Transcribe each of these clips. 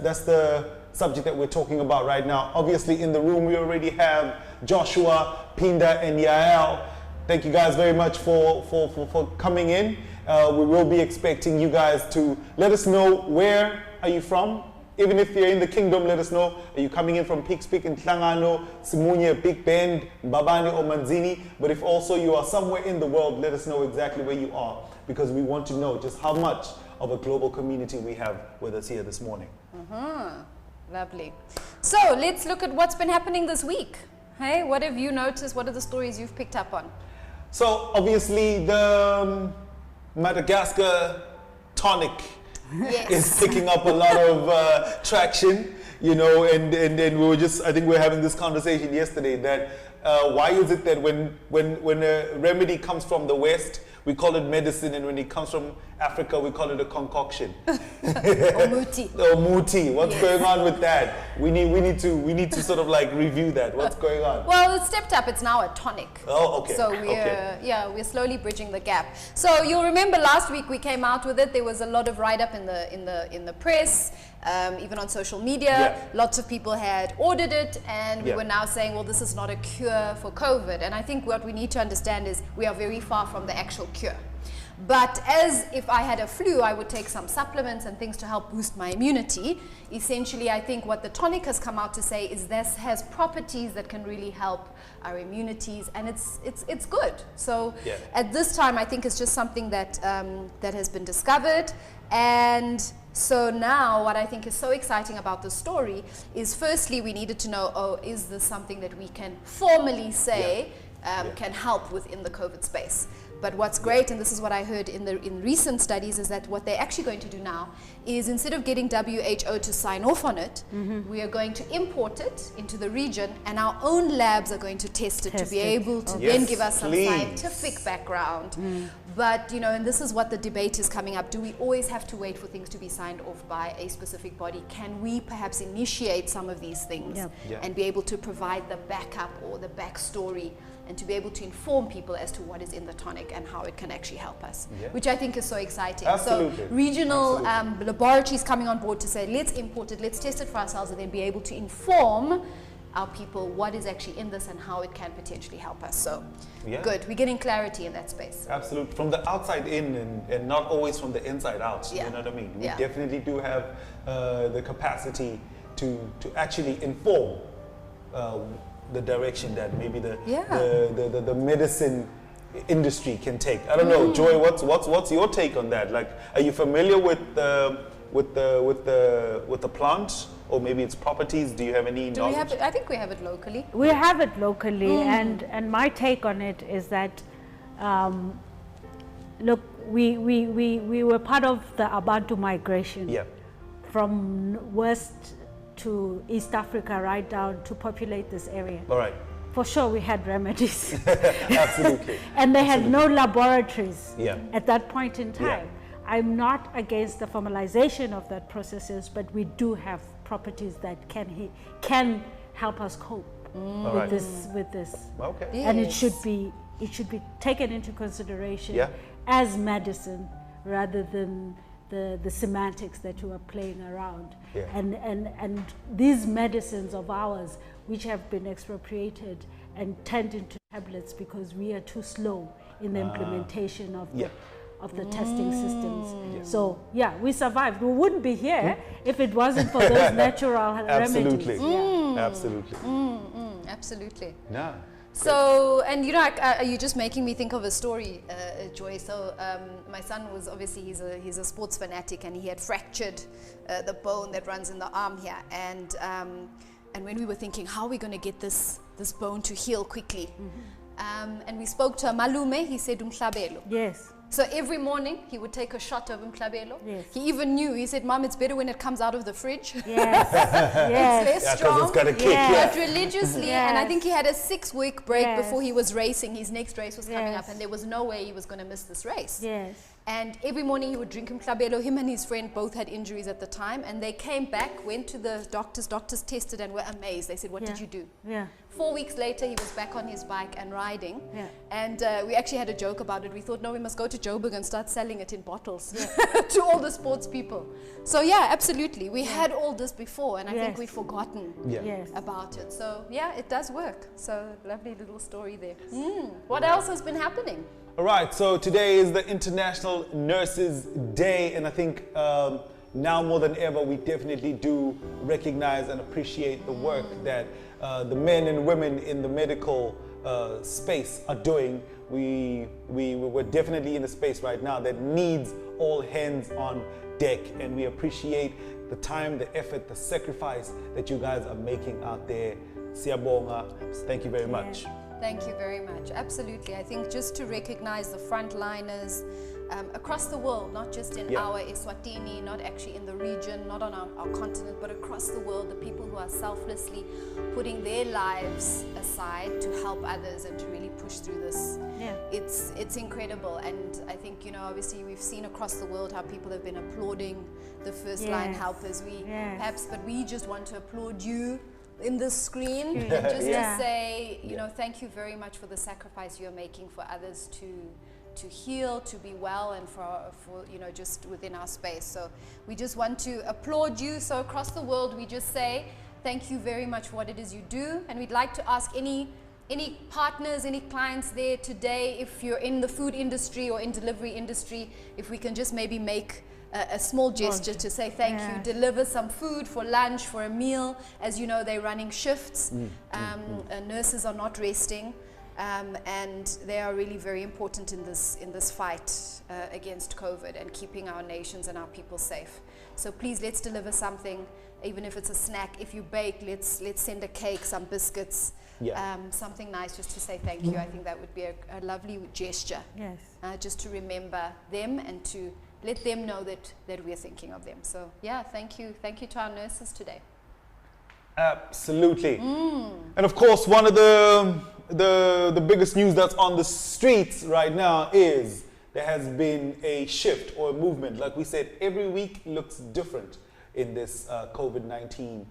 the subject that we're talking about right now. Obviously, in the room we already have Joshua, Pinda, and Yael. Thank you guys very much for coming in. We will be expecting you guys to let us know where are you from. Even if you're in the kingdom, let us know. Are you coming in from Peaks Peak in Tlangano, Simunya, Big Bend, Mbabane, or Manzini? But if also you are somewhere in the world, let us know exactly where you are, because we want to know just how much of a global community we have with us here this morning. Lovely. So let's look at what's been happening this week. Hey, what have you noticed? What are the stories you've picked up on? So obviously the Madagascar tonic is picking up a lot of traction, you know, and we were just, I think we were having this conversation yesterday that why is it that when a remedy comes from the West, we call it medicine, and when it comes from Africa, we call it a concoction. Or muti. Or muti. What's going on with that? We need to sort of like review that. What's going on? Well, it's stepped up. It's now a tonic. Oh, okay. So we're slowly bridging the gap. So you'll remember last week we came out with it. There was a lot of write-up in the press, even on social media. Yeah. Lots of people had ordered it, and we were now saying, well, this is not a cure for COVID. And I think what we need to understand is we are very far from the actual cure. But as if I had a flu, I would take some supplements and things to help boost my immunity. Essentially, I think what the tonic has come out to say is this has properties that can really help our immunities, and it's good. So at this time, I think it's just something that that has been discovered. And so now what I think is so exciting about the story is, firstly, we needed to know, oh, is this something that we can formally say can help within the COVID space? But what's great, and this is what I heard in recent studies, is that what they're actually going to do now is, instead of getting WHO to sign off on it, we are going to import it into the region, and our own labs are going to test it to be able to then give us some scientific background. But, you know, and this is what the debate is coming up. Do we always have to wait for things to be signed off by a specific body? Can we perhaps initiate some of these things and be able to provide the backup or the backstory, and to be able to inform people as to what is in the tonic and how it can actually help us, which I think is so exciting. Absolutely. So regional laboratories coming on board to say, let's import it, let's test it for ourselves, and then be able to inform our people what is actually in this and how it can potentially help us. So good, we're getting clarity in that space. Absolutely, from the outside in and not always from the inside out, you know what I mean? We definitely do have the capacity to actually inform the direction that maybe the medicine industry can take. I don't know, Joy, what's your take on that? Like, are you familiar with the plant, or maybe its properties? Do you have any knowledge? We have it? I think we have it locally. We have it locally, and my take on it is that look, we were part of the Abantu migration from west to East Africa, right down to populate this area. All right. For sure, we had remedies. Absolutely. And they had no laboratories at that point in time. I'm not against the formalization of that processes, but we do have properties that can help us cope with this. Okay. And it should be taken into consideration as medicine, rather than the semantics that you are playing around. And these medicines of ours, which have been expropriated and turned into tablets because we are too slow in the implementation of the testing systems. So we survived. We wouldn't be here if it wasn't for those natural remedies. Absolutely. Absolutely. Yeah. So, and you know, you're just making me think of a story, Joy. So, my son was obviously, he's a sports fanatic, and he had fractured the bone that runs in the arm here. And when we were thinking, how are we going to get this bone to heal quickly? And we spoke to a malume. He said umhlabelo. Yes. So every morning he would take a shot of umhlabelo. Yes. He even knew, he said, Mom, it's better when it comes out of the fridge. Yes. It's less strong. It's got a kick. But religiously, and I think he had a 6-week break before he was racing. His next race was coming up, and there was no way he was going to miss this race. Yes. And every morning he would drink Mhlabelo. Him and his friend both had injuries at the time, and they came back, went to the doctors tested and were amazed. They said, what did you do? 4 weeks later, he was back on his bike and riding. And we actually had a joke about it. We thought, no, we must go to Joburg and start selling it in bottles to all the sports people. So yeah, absolutely. We had all this before, and I think we've forgotten about it. So yeah, it does work. So lovely little story there. What else has been happening? All right, so today is the International Nurses Day, and I think now more than ever, we definitely do recognize and appreciate the work that the men and women in the medical space are doing. We're definitely in a space right now that needs all hands on deck, and we appreciate the time, the effort, the sacrifice that you guys are making out there. Siyabonga. Thank you very much. Thank you very much. Absolutely. I think just to recognize the frontliners across the world, not just in our Eswatini, not actually in the region, not on our continent, but across the world, the people who are selflessly putting their lives aside to help others and to really push through this. It's incredible. And I think, you know, obviously we've seen across the world how people have been applauding the first line helpers. But we just want to applaud you in the screen and just to say, you know, thank you very much for the sacrifice you're making for others to heal, to be well, and for you know, just within our space. So we just want to applaud you. So across the world, we just say thank you very much for what it is you do, and we'd like to ask any partners, any clients there today, if you're in the food industry or in delivery industry, if we can just maybe make a small gesture to say thank you, deliver some food for lunch, for a meal. As you know, they're running shifts. Nurses are not resting, and they are really very important in this fight against COVID and keeping our nations and our people safe. So please, let's deliver something, even if it's a snack. If you bake, let's send a cake, some biscuits, something nice, just to say thank you. I think that would be a lovely gesture. Just to remember them and to let them know that we're thinking of them. So yeah, thank you to our nurses today. Absolutely. And of course, one of the biggest news that's on the streets right now is there has been a shift or a movement. Like we said, every week looks different in this COVID-19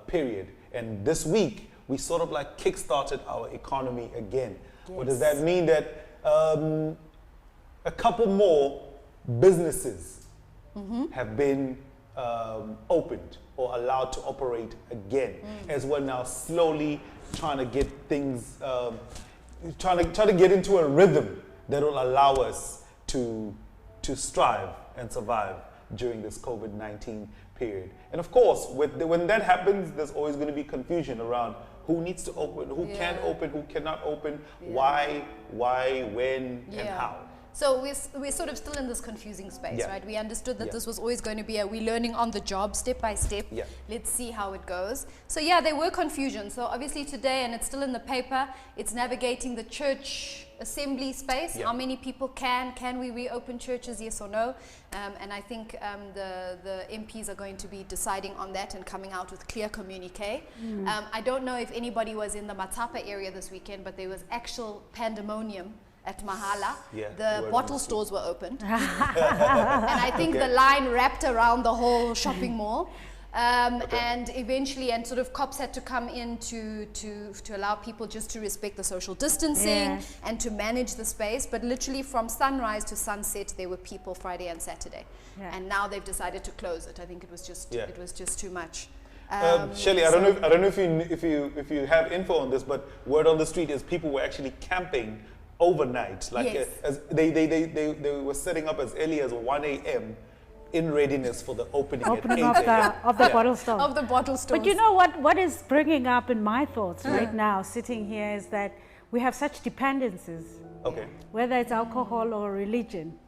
period. And this week, we sort of like kickstarted our economy again. What does that mean? That a couple more businesses have been opened or allowed to operate again, as we're now slowly trying to get things, trying to get into a rhythm that will allow us to strive and survive during this COVID-19 period. And of course, when that happens, there's always going to be confusion around who needs to open, who can open, who cannot open, why, when, and how. So we're sort of still in this confusing space, right? We understood that this was always going to be we're learning on the job, step by step. Let's see how it goes. So yeah, there were confusions. So obviously today, and it's still in the paper, it's navigating the church assembly space. How many people can we reopen churches, yes or no? And I think the MPs are going to be deciding on that and coming out with clear communique. I don't know if anybody was in the Matapa area this weekend, but there was actual pandemonium at Mahala. The bottle stores were opened. And I think the line wrapped around the whole shopping mall. And eventually, and sort of cops had to come in to allow people just to respect the social distancing and to manage the space. But literally from sunrise to sunset, there were people Friday and Saturday. And now they've decided to close it. I think it was just too much. Shelley, I don't know if you have info on this, but word on the street is people were actually camping overnight, like as they were setting up as early as 1 a.m. in readiness for the opening at 8 a.m. of the bottle store. Of the bottle stores. But you know what is bringing up in my thoughts right now, sitting here, is that we have such dependencies. Whether it's alcohol or religion.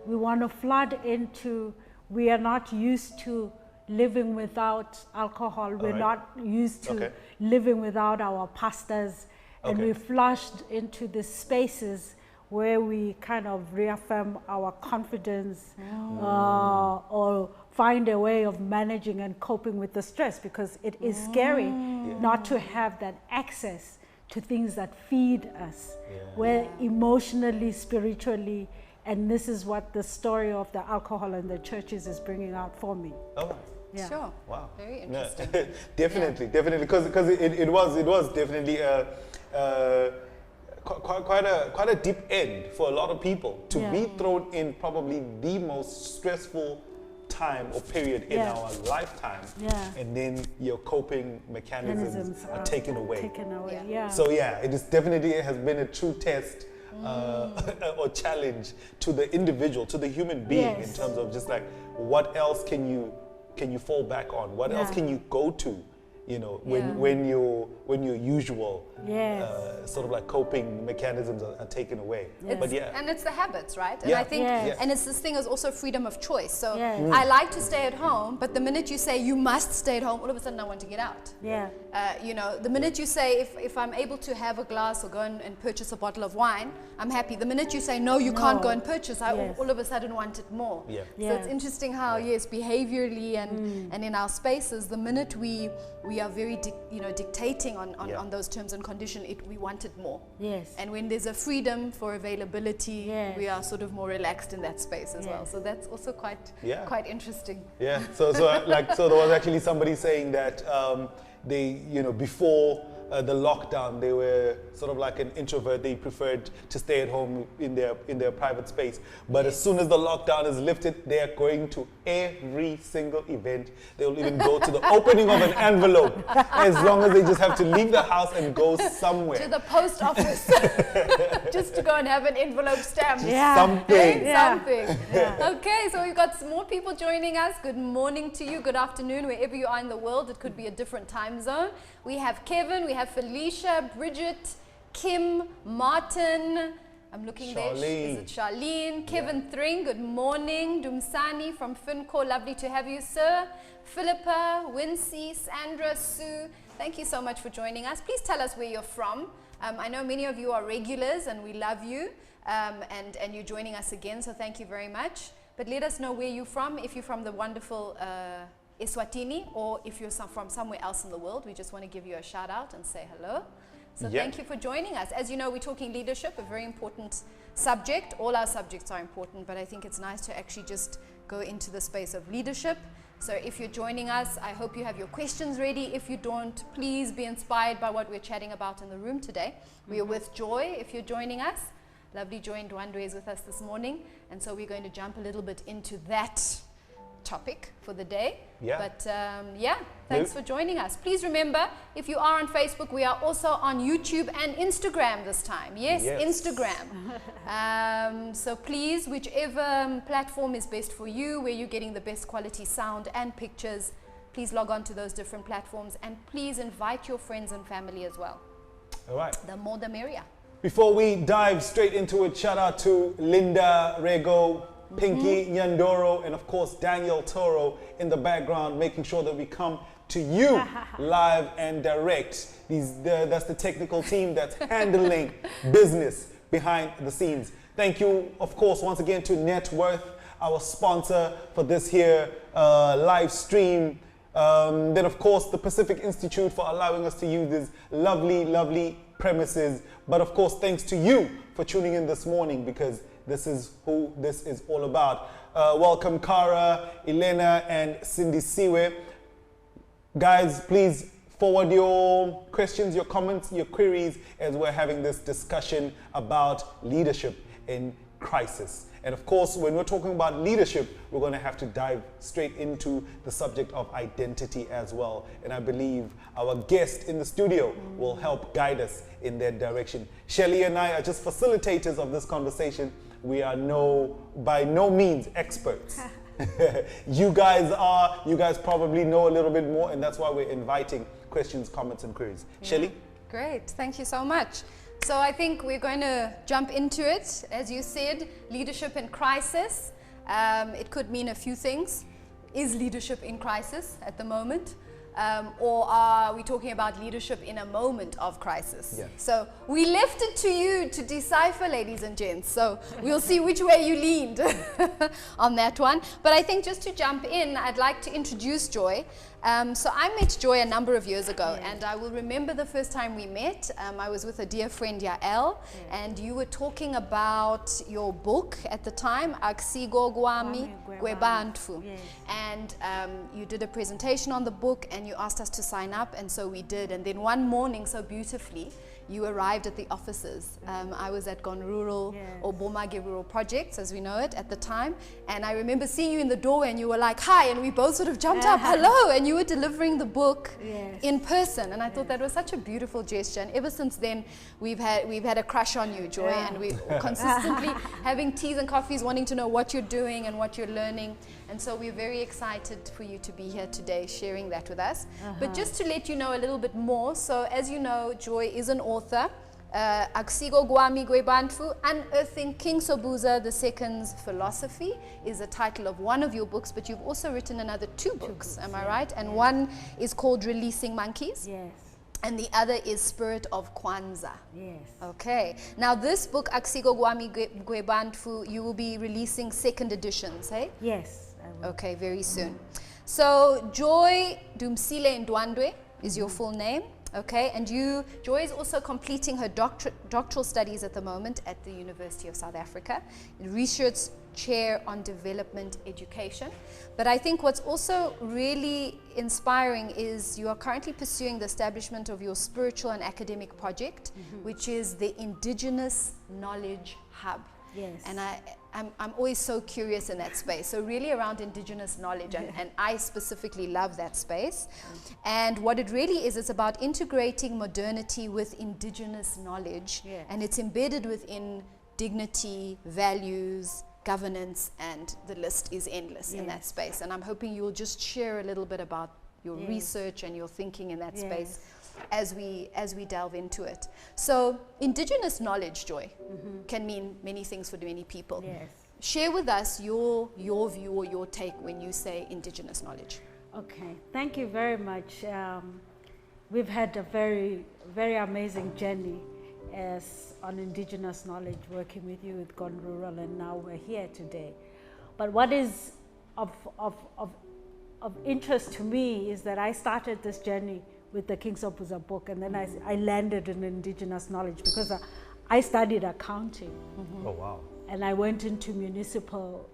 We want to flood into, we are not used to living without alcohol. We're not used to living without our pastors. And we flushed into the spaces where we kind of reaffirm our confidence or find a way of managing and coping with the stress, because it is scary not to have that access to things that feed us, where emotionally, spiritually, And this is what the story of the alcohol and the churches is bringing out for me. Oh, yeah. Sure. wow. Very interesting. Definitely, definitely, because it was definitely quite a deep end for a lot of people to be thrown in probably the most stressful time or period in our lifetime, and then your coping mechanisms are taken away. So it is definitely has been a true test or challenge to the individual, to the human being, in terms of just like, what else can you fall back on? What else can you go to? You know, when your usual sort of like coping mechanisms are taken away. But and it's the habits, right? And I think, and it's this thing is also freedom of choice. So I like to stay at home, but the minute you say you must stay at home, all of a sudden I want to get out. You know, the minute you say if I'm able to have a glass or go and purchase a bottle of wine, I'm happy. The minute you say no, you can't go and purchase, I all of a sudden want it more. So it's interesting how behaviorally and in our spaces, the minute we are very dictating on those terms and conditions, we want it more. And when there's a freedom for availability, we are sort of more relaxed in that space as well. So that's also quite interesting. So there was actually somebody saying that they, before the lockdown, they were sort of like an introvert. They preferred to stay at home in their private space. But as soon as the lockdown is lifted, they are going to every single event. They'll even go to the opening of an envelope, as long as they just have to leave the house and go somewhere. To the post office. Just to go and have an envelope stamped. Something. Okay, so we've got some more people joining us. Good morning to you. Good afternoon, wherever you are in the world. It could be a different time zone. We have Kevin, we have Felicia, Bridget, Kim, Martin, I'm looking there, is it Charlene? Kevin Thring, good morning. Dumsani from Finco, lovely to have you, sir. Philippa, Wincy, Sandra, Sue, thank you so much for joining us. Please tell us where you're from. I know many of you are regulars and we love you, and you're joining us again, so thank you very much. But let us know where you're from, if you're from the wonderful Eswatini, or if you're from somewhere else in the world. We just want to give you a shout out and say hello. So thank you for joining us. As you know, we're talking leadership, a very important subject. All our subjects are important, but I think it's nice to actually just go into the space of leadership. So if you're joining us, I hope you have your questions ready. If you don't, please be inspired by what we're chatting about in the room today. We are with Joy, if you're joining us. Lovely Joy and Dwandwe is with us this morning. And so we're going to jump a little bit into that topic for the day. But thanks for joining us. Please remember, if you are on Facebook, we are also on YouTube and Instagram this time. Instagram. So please, whichever platform is best for you, where you're getting the best quality sound and pictures, please log on to those different platforms, and please invite your friends and family as well. All right. The more the merrier. Before we dive straight into it, shout out to Linda Rego, Pinky Nyandoro, and of course Daniel Toro in the background, making sure that we come to you live and direct. That's the technical team that's handling business behind the scenes. Thank you, of course, once again to Net Worth, our sponsor for this here live stream. Then, of course, the Pacific Institute for allowing us to use these lovely premises. But, of course, thanks to you for tuning in this morning, because this is who this is all about. Welcome, Cara, Elena, and Cindy Siwe. Guys, please forward your questions, your comments, your queries as we're having this discussion about leadership in crisis. And of course, when we're talking about leadership, we're going to have to dive straight into the subject of identity as well. And I believe our guest in the studio will help guide us in that direction. Shelley and I are just facilitators of this conversation. We are by no means experts. You guys probably know a little bit more, and that's why we're inviting questions, comments, and queries. Shelley? Great, thank you so much. So I think we're going to jump into it. As you said, leadership in crisis. It could mean a few things. Is leadership in crisis at the moment? or are we talking about leadership in a moment of crisis? Yeah. So we left it to you to decipher, ladies and gents. So we'll see which way you leaned on that one. But I think just to jump in, I'd like to introduce Joy. So I met Joy a number of years ago, and I will remember the first time we met. I was with a dear friend, Yael, and you were talking about your book at the time, Aksigo Gwami Gwebantu. And you did a presentation on the book, and you asked us to sign up, and so we did. And then one morning, so beautifully, you arrived at the offices. I was at Gone Rural, or Bomage Rural Projects, as we know it at the time. And I remember seeing you in the doorway, and you were like, hi, and we both sort of jumped up, hello, and you were delivering the book in person. And I thought that was such a beautiful gesture. And ever since then, we've had a crush on you, Joy, and we're consistently having teas and coffees, wanting to know what you're doing and what you're learning. And so we're very excited for you to be here today sharing that with us. But just to let you know a little bit more, so as you know, Joy is an author. Aksigo Gwami Gwebantu, Unearthing King Sobhuza II's Philosophy is the title of one of your books, but you've also written another two books, am I right? And one is called Releasing Monkeys. Yes. And the other is Spirit of Kwanzaa. Yes. Okay. Now this book, Aksigo Gwami Gwebantu, you will be releasing second editions, hey? Yes, I will. Okay, very soon. So Joy Dumsile Ndwandwe is your full name. Okay, and Joy is also completing her doctoral studies at the moment at the University of South Africa, research chair on development education. But I think what's also really inspiring is you are currently pursuing the establishment of your spiritual and academic project, which is the Indigenous Knowledge Hub. Yes. And I'm always so curious in that space. So really around indigenous knowledge, and I specifically love that space. And what it really is, it's about integrating modernity with indigenous knowledge, and it's embedded within dignity, values, governance, and the list is endless in that space. And I'm hoping you'll just share a little bit about your research and your thinking in that space as we delve into it. So indigenous knowledge, Joy, can mean many things for many people. Yes. Share with us your view or your take when you say indigenous knowledge. Okay, thank you very much. We've had a very, very amazing journey on indigenous knowledge, working with you with Gone Rural, and now we're here today. But what is of interest to me is that I started this journey with the King Sobhuza book, and then I landed in indigenous knowledge because I studied accounting. Oh, wow. And I went into municipal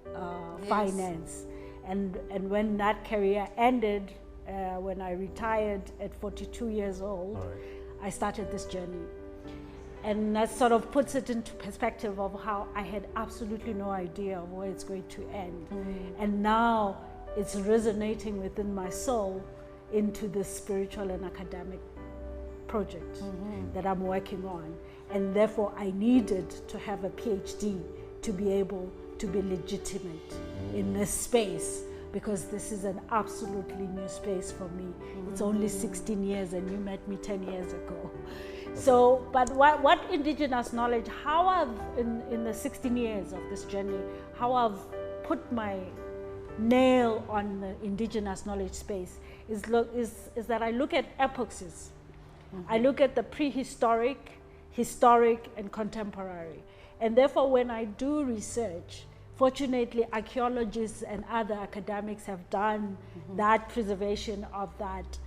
finance. And when that career ended, when I retired at 42 years old, I started this journey. And that sort of puts it into perspective of how I had absolutely no idea of where it's going to end. And now it's resonating within my soul into this spiritual and academic project that I'm working on. And therefore I needed to have a PhD to be able to be legitimate in this space, because this is an absolutely new space for me. It's only 16 years and you met me 10 years ago. So, but what indigenous knowledge, how I've, in the 16 years of this journey, how I've put my nail on the indigenous knowledge space is that I look at epochs. I look at the prehistoric, historic, and contemporary. And therefore, when I do research, fortunately, archaeologists and other academics have done that preservation of that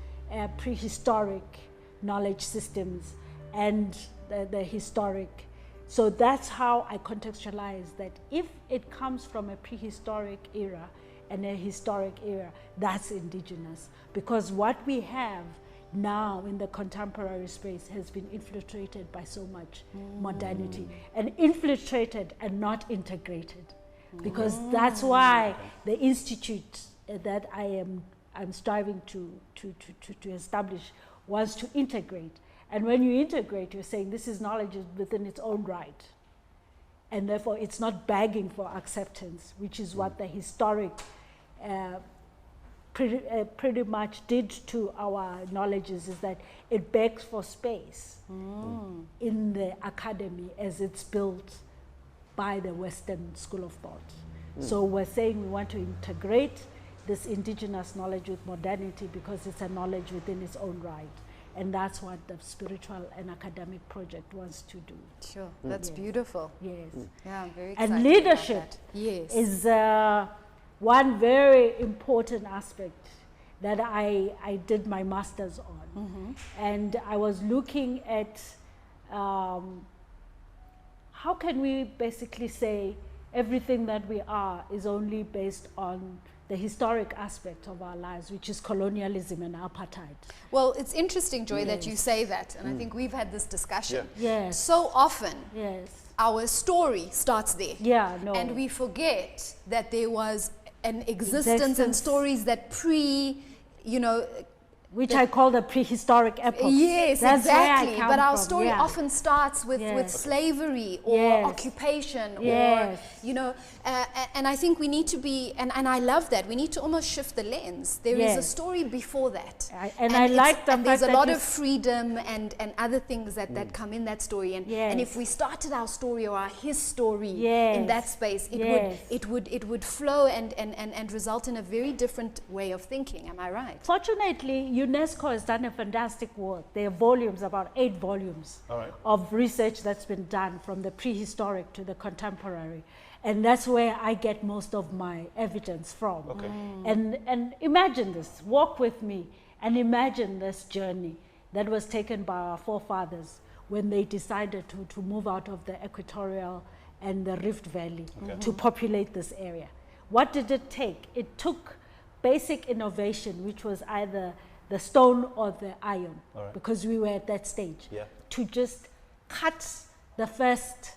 prehistoric knowledge systems and the historic. So that's how I contextualize that if it comes from a prehistoric era and a historic era, that's indigenous. Because what we have now in the contemporary space has been infiltrated by so much modernity, and infiltrated and not integrated. Because that's why the institute that I'm striving to establish wants to integrate. And when you integrate, you're saying this is knowledge within its own right. And therefore it's not begging for acceptance, which is what the historic pretty much did to our knowledges, is that it begs for space in the academy as it's built by the Western school of thought. So we're saying we want to integrate this indigenous knowledge with modernity because it's a knowledge within its own right. And that's what the spiritual and academic project wants to do. Sure, that's beautiful. Yes. Yeah, I'm very excited and leadership about that. Yes. is one very important aspect that I did my master's on. And I was looking at how can we basically say everything that we are is only based on the historic aspect of our lives, which is colonialism and apartheid. Well, it's interesting, Joy, that you say that, and I think we've had this discussion. Yes. So often, Yes. our story starts there. Yeah, no. And we forget that there was an existence and stories that which I call the prehistoric epoch. Yes, That's exactly. But our from. story often starts with slavery or occupation or, and I think we need to be, and I love that, we need to almost shift the lens. There is a story before that. And I like the and there's fact a that lot of freedom and other things that come in that story. And if we started our story or his story in that space, it would flow and result in a very different way of thinking. Am I right? Fortunately, UNESCO has done a fantastic work. There are volumes, about 8 volumes of research that's been done from the prehistoric to the contemporary. And that's where I get most of my evidence from. Okay. And imagine this, walk with me and imagine this journey that was taken by our forefathers when they decided to move out of the equatorial and the Rift Valley to populate this area. What did it take? It took basic innovation, which was either the stone or the iron, because we were at that stage, to just cut the first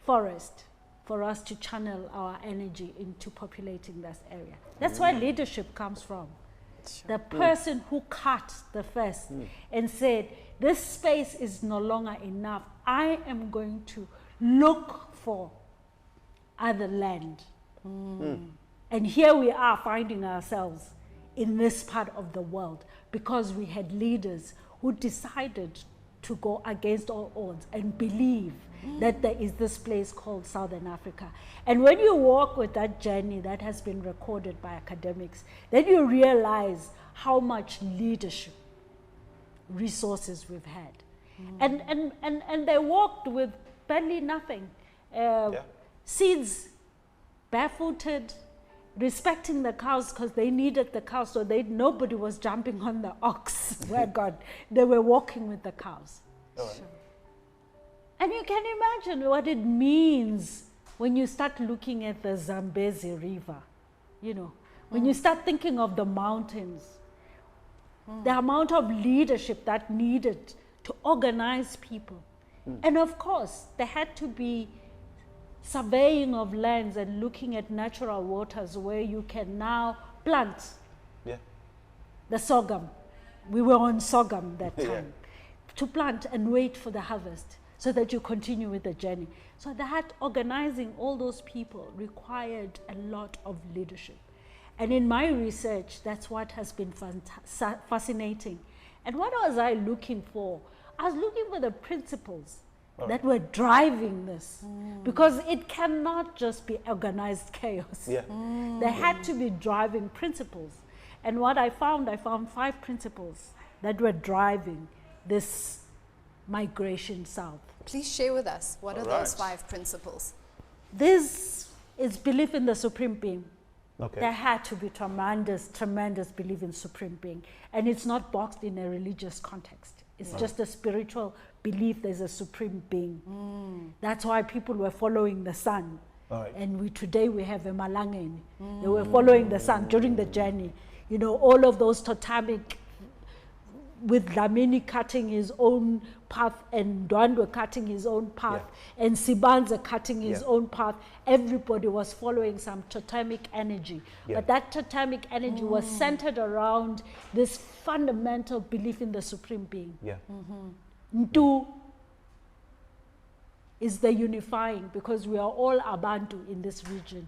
forest for us to channel our energy into populating this area. That's where leadership comes from. The person who cut the first and said, this space is no longer enough. I am going to look for other land. And here we are finding ourselves in this part of the world because we had leaders who decided to go against all odds and believe that there is this place called Southern Africa. And when you walk with that journey that has been recorded by academics, then you realize how much leadership resources we've had. And they walked with barely nothing. Seeds, barefooted, respecting the cows because they needed the cows, so nobody was jumping on the ox wagon. They were walking with the cows. And you can imagine what it means when you start looking at the Zambezi River, when you start thinking of the mountains, the amount of leadership that needed to organize people. And of course, there had to be surveying of lands and looking at natural waters where you can now plant the sorghum. We were on sorghum that time. To plant and wait for the harvest so that you continue with the journey. So that organizing all those people required a lot of leadership. And in my research, that's what has been fascinating. And what was I looking for? I was looking for the principles that were driving this, because it cannot just be organized chaos. There had to be driving principles. And what I found 5 principles that were driving this migration south. Please share with us, what are those 5 principles? This is belief in the Supreme Being. There had to be tremendous belief in Supreme Being. And it's not boxed in a religious context. It's just a spiritual belief there's a Supreme Being. That's why people were following the sun. And today we have a Malangeni. They were following the sun during the journey. All of those totemic, with Dlamini cutting his own path and Dwandwe cutting his own path and Sibanza cutting his own path. Everybody was following some totemic energy. But that totemic energy was centered around this fundamental belief in the Supreme Being. Ntu is the unifying, because we are all Abantu in this region.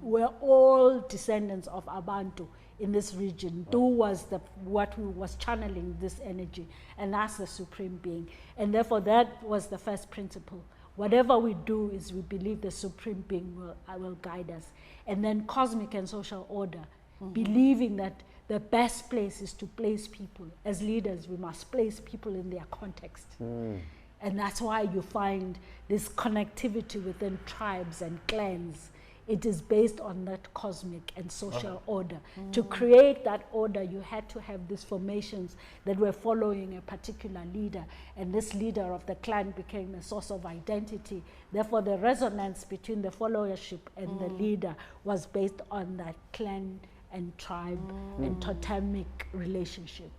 We're all descendants of Abantu in this region. Ntu was what was channeling this energy, and that's the Supreme Being. And therefore that was the first principle. Whatever we do is we believe the Supreme Being will guide us. And then cosmic and social order believing that the best place is to place people. As leaders, we must place people in their context. And that's why you find this connectivity within tribes and clans. It is based on that cosmic and social order. To create that order, you had to have these formations that were following a particular leader, and this leader of the clan became a source of identity. Therefore, the resonance between the followership and the leader was based on that clan and tribe and totemic relationship.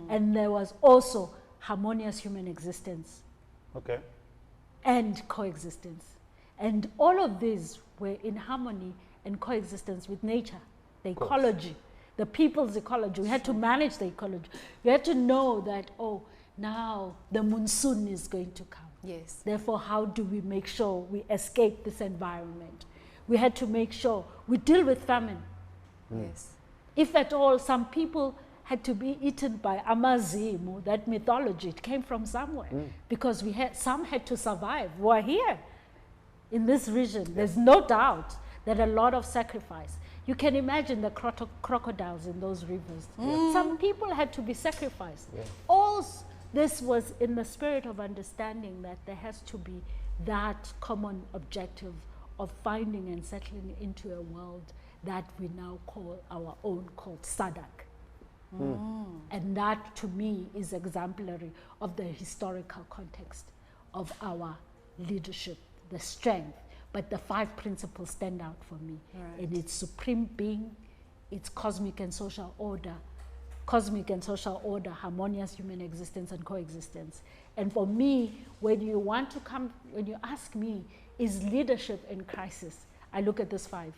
And there was also harmonious human existence and coexistence. And all of these were in harmony and coexistence with nature, the ecology, the people's ecology. We had to manage the ecology. We had to know that, oh, now the monsoon is going to come. Yes. Therefore, how do we make sure we escape this environment? We had to make sure we deal with famine. Yes. If at all, some people had to be eaten by Amazimu, that mythology, it came from somewhere, because some had to survive. We're here in this region. There's no doubt that a lot of sacrifice. You can imagine the crocodiles in those rivers. Some people had to be sacrificed. All this was in the spirit of understanding that there has to be that common objective of finding and settling into a world that we now call our own, called SADC. And that, to me, is exemplary of the historical context of our leadership, the strength. But the 5 principles stand out for me. In its supreme being, its cosmic and social order, harmonious human existence and coexistence. And for me, when you ask me, is leadership in crisis? I look at this 5.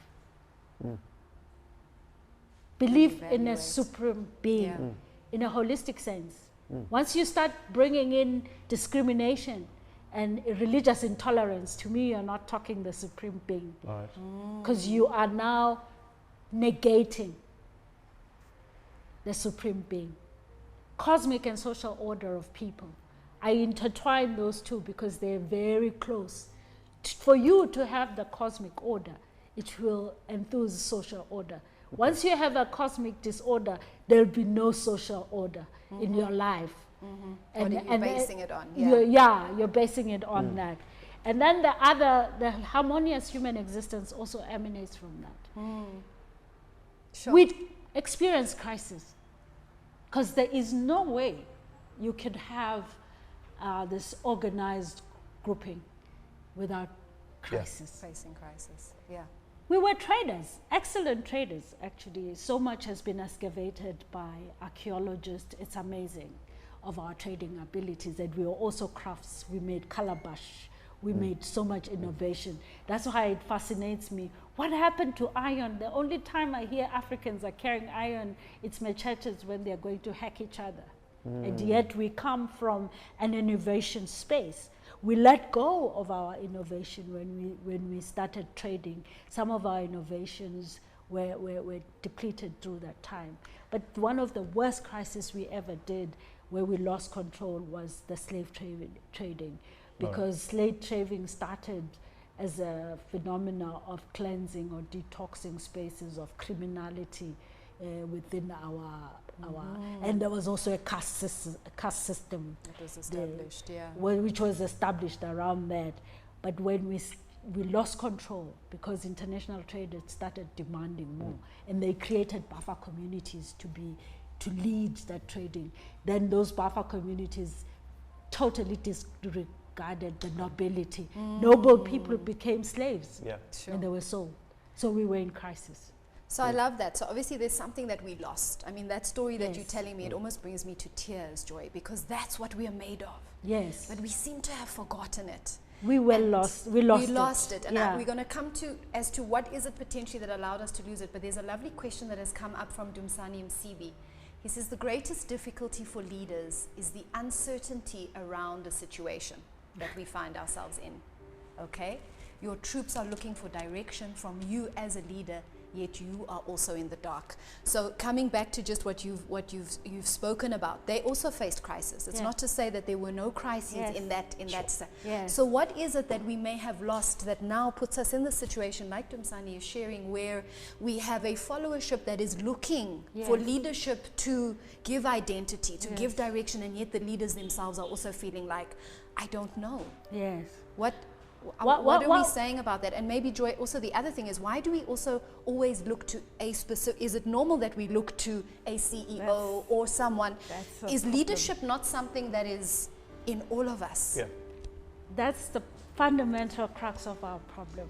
Belief in a supreme being, in a holistic sense. Once you start bringing in discrimination and religious intolerance, to me, you're not talking the supreme being. Because you are now negating the supreme being. Cosmic and social order of people. I intertwine those two because they're very close. For you to have the cosmic order, it will enthuse social order. Once you have a cosmic disorder, there'll be no social order in your life. And you're basing it on. You're basing it on that. And then the harmonious human existence also emanates from that. Sure. We experience crisis because there is no way you can have this organized grouping without crisis. Facing crisis, We were traders, excellent traders, actually. So much has been excavated by archaeologists. It's amazing of our trading abilities. And we were also crafts. We made calabash. We made so much innovation. That's why it fascinates me. What happened to iron? The only time I hear Africans are carrying iron, it's machetes when they're going to hack each other. And yet we come from an innovation space. We let go of our innovation when we started trading. Some of our innovations were depleted through that time. But one of the worst crises we ever did, where we lost control, was the slave trading. Because slave trading started as a phenomena of cleansing or detoxing spaces of criminality within our and there was also a caste system that was established, which was established around that. But when we lost control, because international traders started demanding more, and they created buffer communities to lead that trading. Then those buffer communities totally disregarded the nobility. Noble people became slaves, and they were sold. So we were in crisis. So I love that. So obviously there's something that we lost. I mean, that story that you're telling me, it almost brings me to tears, Joy, because that's what we are made of. Yes. But we seem to have forgotten it. We were lost. We lost it. And we're going to come to as to what is it potentially that allowed us to lose it. But there's a lovely question that has come up from Dumsani Msibi. He says, the greatest difficulty for leaders is the uncertainty around the situation that we find ourselves in. Okay? Your troops are looking for direction from you as a leader. yet you are also in the dark. So coming back to just what you've spoken about, they also faced crisis. It's not to say that there were no crises in that So what is it that we may have lost that now puts us in the situation like Dumsani is sharing, where we have a followership that is looking for leadership to give identity, to give direction, and yet the leaders themselves are also feeling like, I don't know. Yes. What are we saying about that? And maybe, Joy, also the other thing is, why do we also always look to a specific, is it normal that we look to a CEO or someone? Is leadership not something that is in all of us? Yeah. That's the fundamental crux of our problem.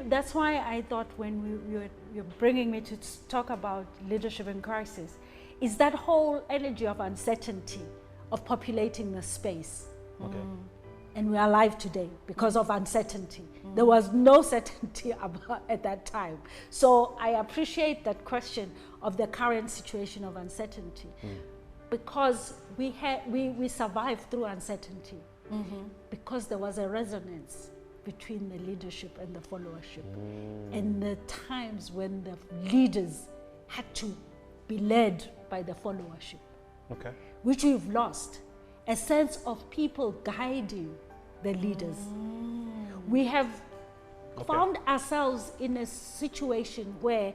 That's why I thought when you're bringing me to talk about leadership in crisis, is that whole energy of uncertainty, of populating the space. Okay. And we are alive today because of uncertainty. There was no certainty at that time. So I appreciate that question of the current situation of uncertainty, because we survived through uncertainty, because there was a resonance between the leadership and the followership, and the times when the leaders had to be led by the followership, which we've lost. A sense of people guiding the leaders. We have found ourselves in a situation where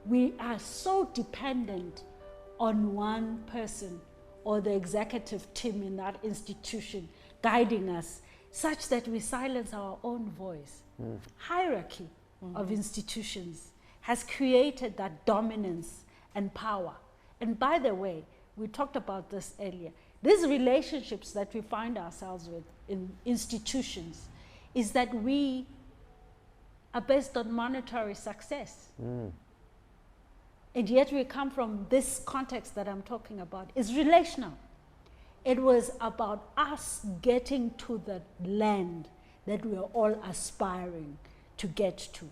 we are so dependent on one person or the executive team in that institution guiding us, such that we silence our own voice. Hierarchy of institutions has created that dominance and power. And by the way, we talked about this earlier, these relationships that we find ourselves with in institutions is that we are based on monetary success. And yet we come from this context that I'm talking about. It's relational. It was about us getting to the land that we are all aspiring to get to.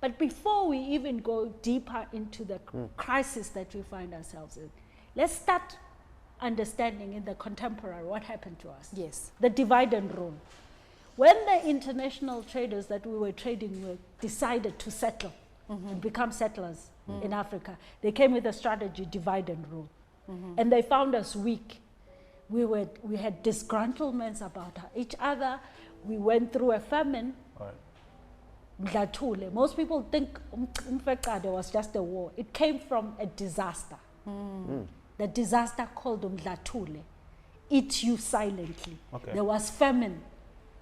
But before we even go deeper into the crisis that we find ourselves in, let's start understanding in the contemporary what happened to us. Yes. The divide and rule. When the international traders that we were trading with decided to settle and become settlers in Africa, they came with a strategy, divide and rule. And they found us weak. We had disgruntlements about each other. We went through a famine. Most people think there was just a war. It came from a disaster. The disaster called Umdlatule, eat you silently. There was famine.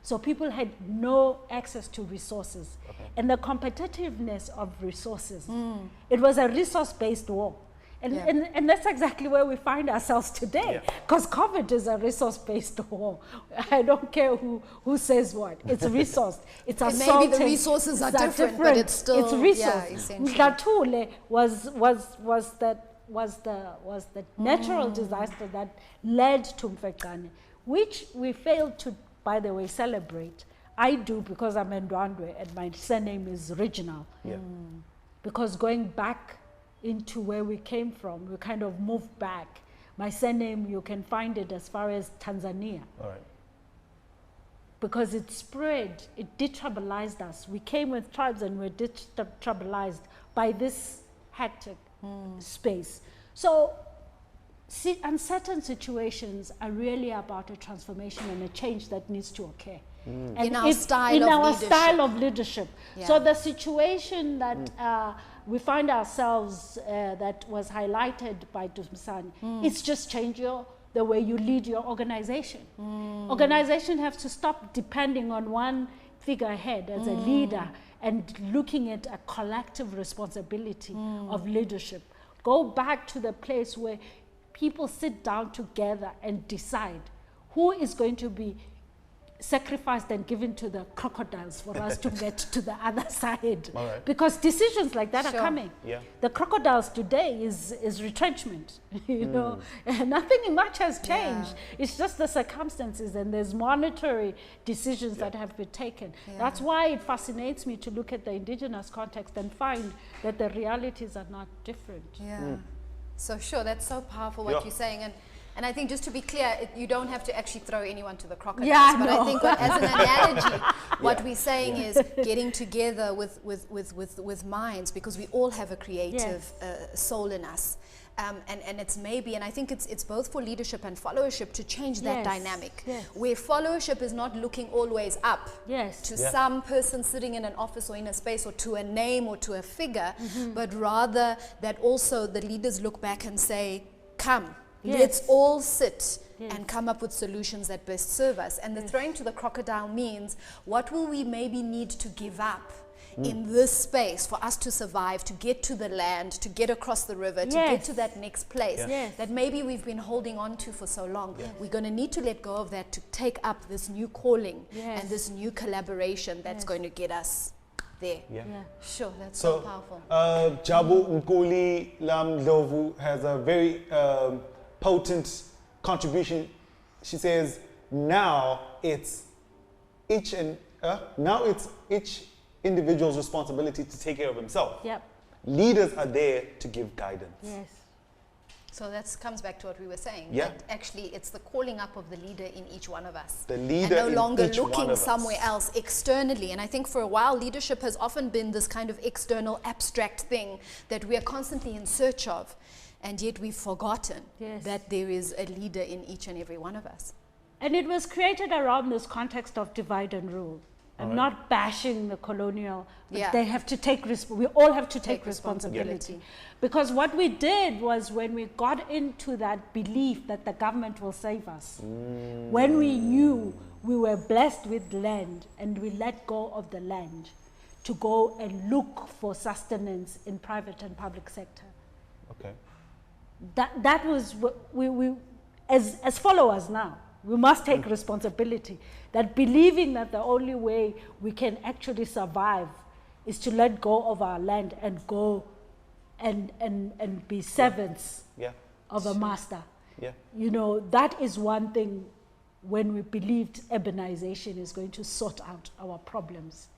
So people had no access to resources. And the competitiveness of resources, it was a resource-based war. And that's exactly where we find ourselves today, because COVID is a resource-based war. I don't care who says what. It's resource. It's assaulting. Maybe the resources are different, but it's still, it's resource. Umdlatule was the natural disaster that led to Mfecane, which we failed to, by the way, celebrate. I do, because I'm Ndwandwe and my surname is regional. Because going back into where we came from, we kind of moved back. My surname, you can find it as far as Tanzania. Because it spread, it detribalized us. We came with tribes and we're detribalized by this hectic space. So uncertain situations are really about a transformation and a change that needs to occur. And in our style of leadership. So the situation that we find ourselves, that was highlighted by Dumsani, it's just change the way you lead your organization. Organization have to stop depending on one figurehead as a leader and looking at a collective responsibility of leadership. Go back to the place where people sit down together and decide who is going to be sacrificed and given to the crocodiles for us to get to the other side. Because decisions like that are coming. The crocodiles today is retrenchment. You know, nothing much has changed. It's just the circumstances, and there's monetary decisions that have been taken. That's why it fascinates me to look at the indigenous context and find that the realities are not different. So sure, that's so powerful what you're saying. And I think just to be clear, you don't have to actually throw anyone to the crocodiles. Yeah, but no. I think as an analogy, what we're saying is getting together with minds, because we all have a creative soul in us. And it's maybe, and I think it's both for leadership and followership to change that dynamic, where followership is not looking always up to some person sitting in an office or in a space or to a name or to a figure, but rather that also the leaders look back and say, come, let's all sit and come up with solutions that best serve us. And the throwing to the crocodile means, what will we maybe need to give up in this space for us to survive, to get to the land, to get across the river, to get to that next place that maybe we've been holding on to for so long. We're going to need to let go of that to take up this new calling and this new collaboration that's going to get us there. Sure, that's so powerful. Jabu Nkuli Lam Lovu has a very potent contribution. She says, now it's each individual's responsibility to take care of himself. Leaders are there to give guidance. So that comes back to what we were saying. That actually, it's the calling up of the leader in each one of us. The leader and no longer in each looking one of somewhere us. else externally. And I think for a while, leadership has often been this kind of external, abstract thing that we are constantly in search of. And yet we've forgotten that there is a leader in each and every one of us. And it was created around this context of divide and rule. I'm not bashing the colonial, but they have to take we all have to take responsibility. Because what we did was, when we got into that belief that the government will save us, when we knew we were blessed with land and we let go of the land to go and look for sustenance in private and public sector. That was what we as followers now, we must take responsibility, that believing that the only way we can actually survive is to let go of our land and go and be servants of a master. You know, that is one thing when we believed urbanization is going to sort out our problems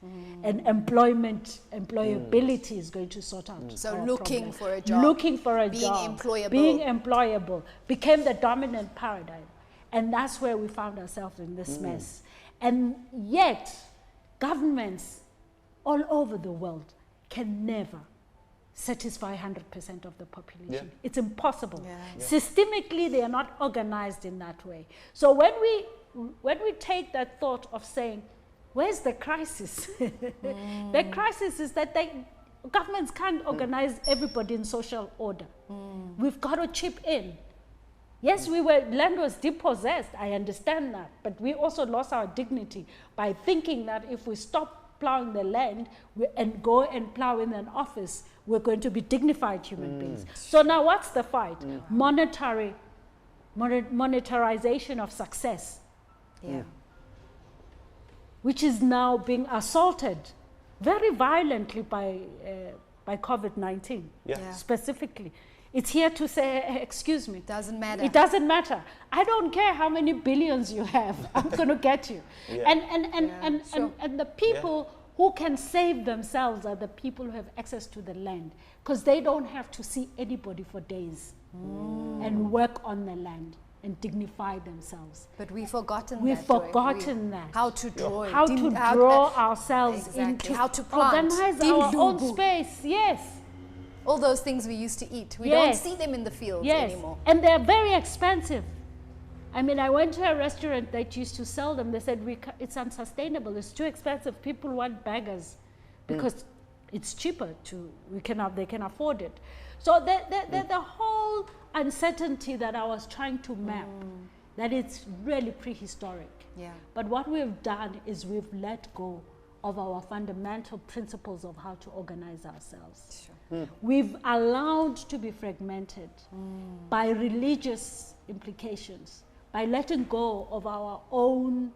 and employability is going to sort out so our looking problems. for a job, looking for a being job, employable. being employable became the dominant paradigm. And that's where we found ourselves in this mess. And yet, governments all over the world can never satisfy 100% of the population. It's impossible. Systemically, they are not organized in that way. So when we take that thought of saying, where's the crisis? The crisis is that governments can't organize everybody in social order. We've got to chip in. Yes, land was dispossessed, I understand that, but we also lost our dignity by thinking that if we stop plowing the land and go and plow in an office, we're going to be dignified human beings. So now what's the fight? Monetarization of success, which is now being assaulted very violently by COVID-19, specifically. It's here to say, excuse me. Doesn't matter. It doesn't matter. I don't care how many billions you have. I'm going to get you. And the people who can save themselves are the people who have access to the land, because they don't have to see anybody for days and work on the land and dignify themselves. But we've forgotten We've forgotten that. How to draw How to draw ourselves into, how to plant, organize our own space. All those things we used to eat. We don't see them in the fields anymore. And they're very expensive. I mean, I went to a restaurant that used to sell them. They said, it's unsustainable. It's too expensive. People want baggers because it's cheaper they can afford it. So the whole uncertainty that I was trying to map, that it's really prehistoric. But what we've done is we've let go of our fundamental principles of how to organize ourselves. We've allowed to be fragmented by religious implications, by letting go of our own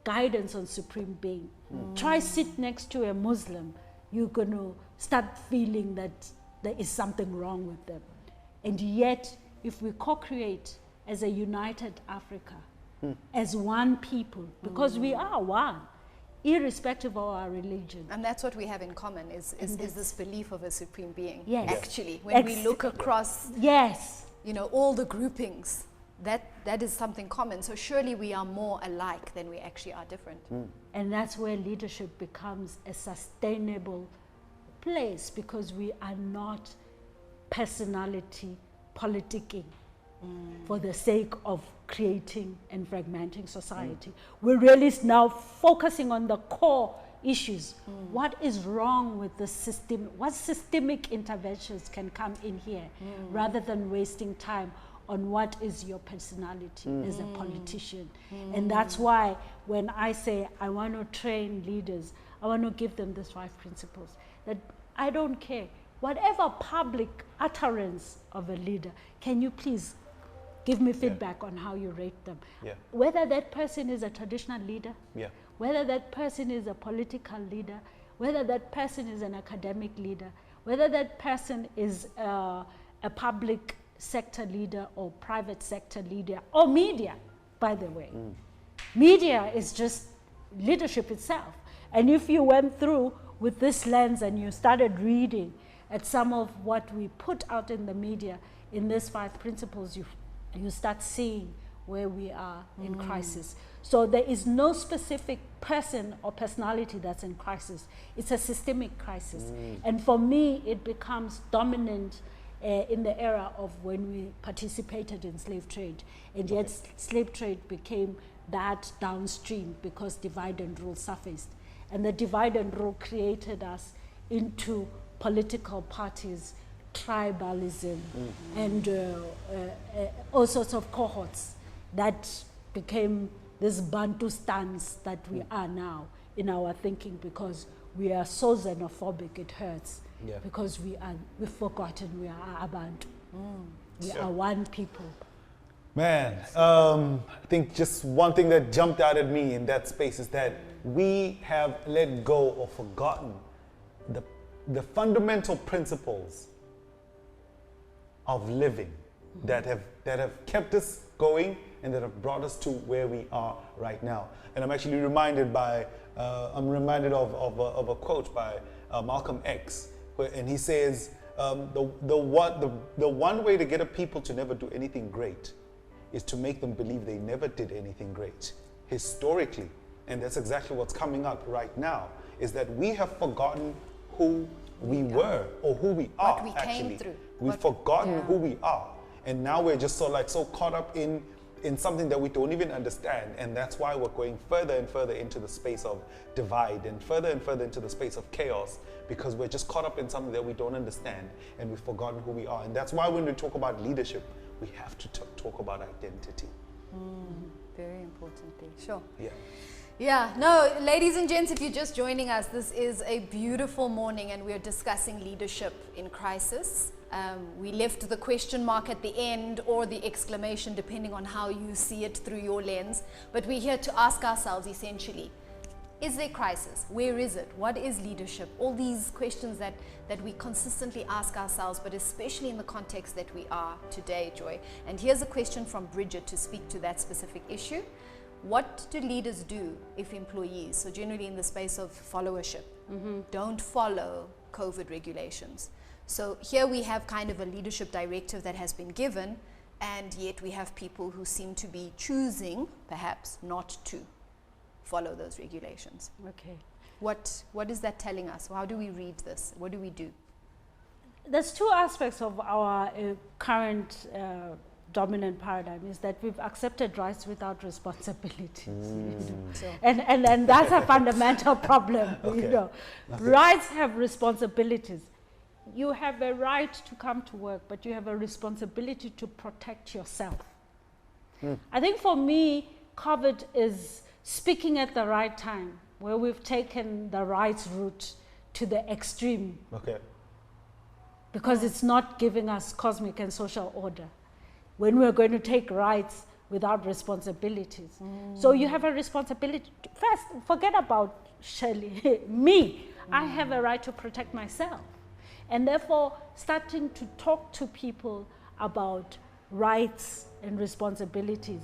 guidance on supreme being. Try sit next to a Muslim, you're going to start feeling that there is something wrong with them. And yet, if we co-create as a united Africa, as one people, because we are one, irrespective of our religion. And that's what we have in common, is this belief of a supreme being. Yes. Actually, when we look across you know, all the groupings, that is something common. So surely we are more alike than we actually are different. And that's where leadership becomes a sustainable place, because we are not personality politicking for the sake of creating and fragmenting society. We're really now focusing on the core issues. What is wrong with the system? What systemic interventions can come in here, rather than wasting time on what is your personality as a politician. And that's why when I say I want to train leaders, I want to give them these 5 principles, that I don't care. Whatever public utterance of a leader, can you please give me feedback on how you rate them? Whether that person is a traditional leader, whether that person is a political leader, whether that person is an academic leader, whether that person is a public sector leader or private sector leader, or media, by the way. Media is just leadership itself. And if you went through with this lens and you started reading at some of what we put out in the media in these 5 principles, you start seeing where we are in crisis. So there is no specific person or personality that's in crisis. It's a systemic crisis. And for me, it becomes dominant in the era of when we participated in slave trade. And yet slave trade became that downstream because divide and rule surfaced. And the divide and rule created us into political parties, tribalism, and all sorts of cohorts that became this Bantu stance that we are now in our thinking, because we are so xenophobic it hurts. Because we've forgotten we are Abantu. We are one people. Man, I think just one thing that jumped out at me in that space is that we have let go or forgotten the fundamental principles of living that have kept us going and that have brought us to where we are right now. And I'm actually reminded of a quote by Malcolm X, and he says, the one way to get a people to never do anything great is to make them believe they never did anything great historically. And that's exactly what's coming up right now, is that we have forgotten who we were, or who we are. What we came through. We've forgotten who we are. And now we're just so caught up in something that we don't even understand. And that's why we're going further and further into the space of divide, and further into the space of chaos, because we're just caught up in something that we don't understand, and we've forgotten who we are. And that's why when we talk about leadership, we have to talk about identity. Very importantly, sure. Yeah, no, ladies and gents, if you're just joining us, this is a beautiful morning and we're discussing leadership in crisis. We left the question mark at the end, or the exclamation, depending on how you see it through your lens. But we're here to ask ourselves, essentially, is there crisis? Where is it? What is leadership? All these questions that we consistently ask ourselves, but especially in the context that we are today, Joy. And here's a question from Bridget to speak to that specific issue. What do leaders do if employees, so generally in the space of followership, don't follow COVID regulations? So here we have kind of a leadership directive that has been given, and yet we have people who seem to be choosing, perhaps, not to follow those regulations. Okay. What is that telling us? How do we read this? What do we do? There's 2 aspects of our current dominant paradigm, is that we've accepted rights without responsibilities. And that's a fundamental problem. You know, rights have responsibilities. You have a right to come to work, but you have a responsibility to protect yourself. I think for me, COVID is speaking at the right time, where we've taken the rights route to the extreme. Because it's not giving us cosmic and social order, when we're going to take rights without responsibilities. So you have a responsibility first, forget about Shirley, me. I have a right to protect myself. And therefore, starting to talk to people about rights and responsibilities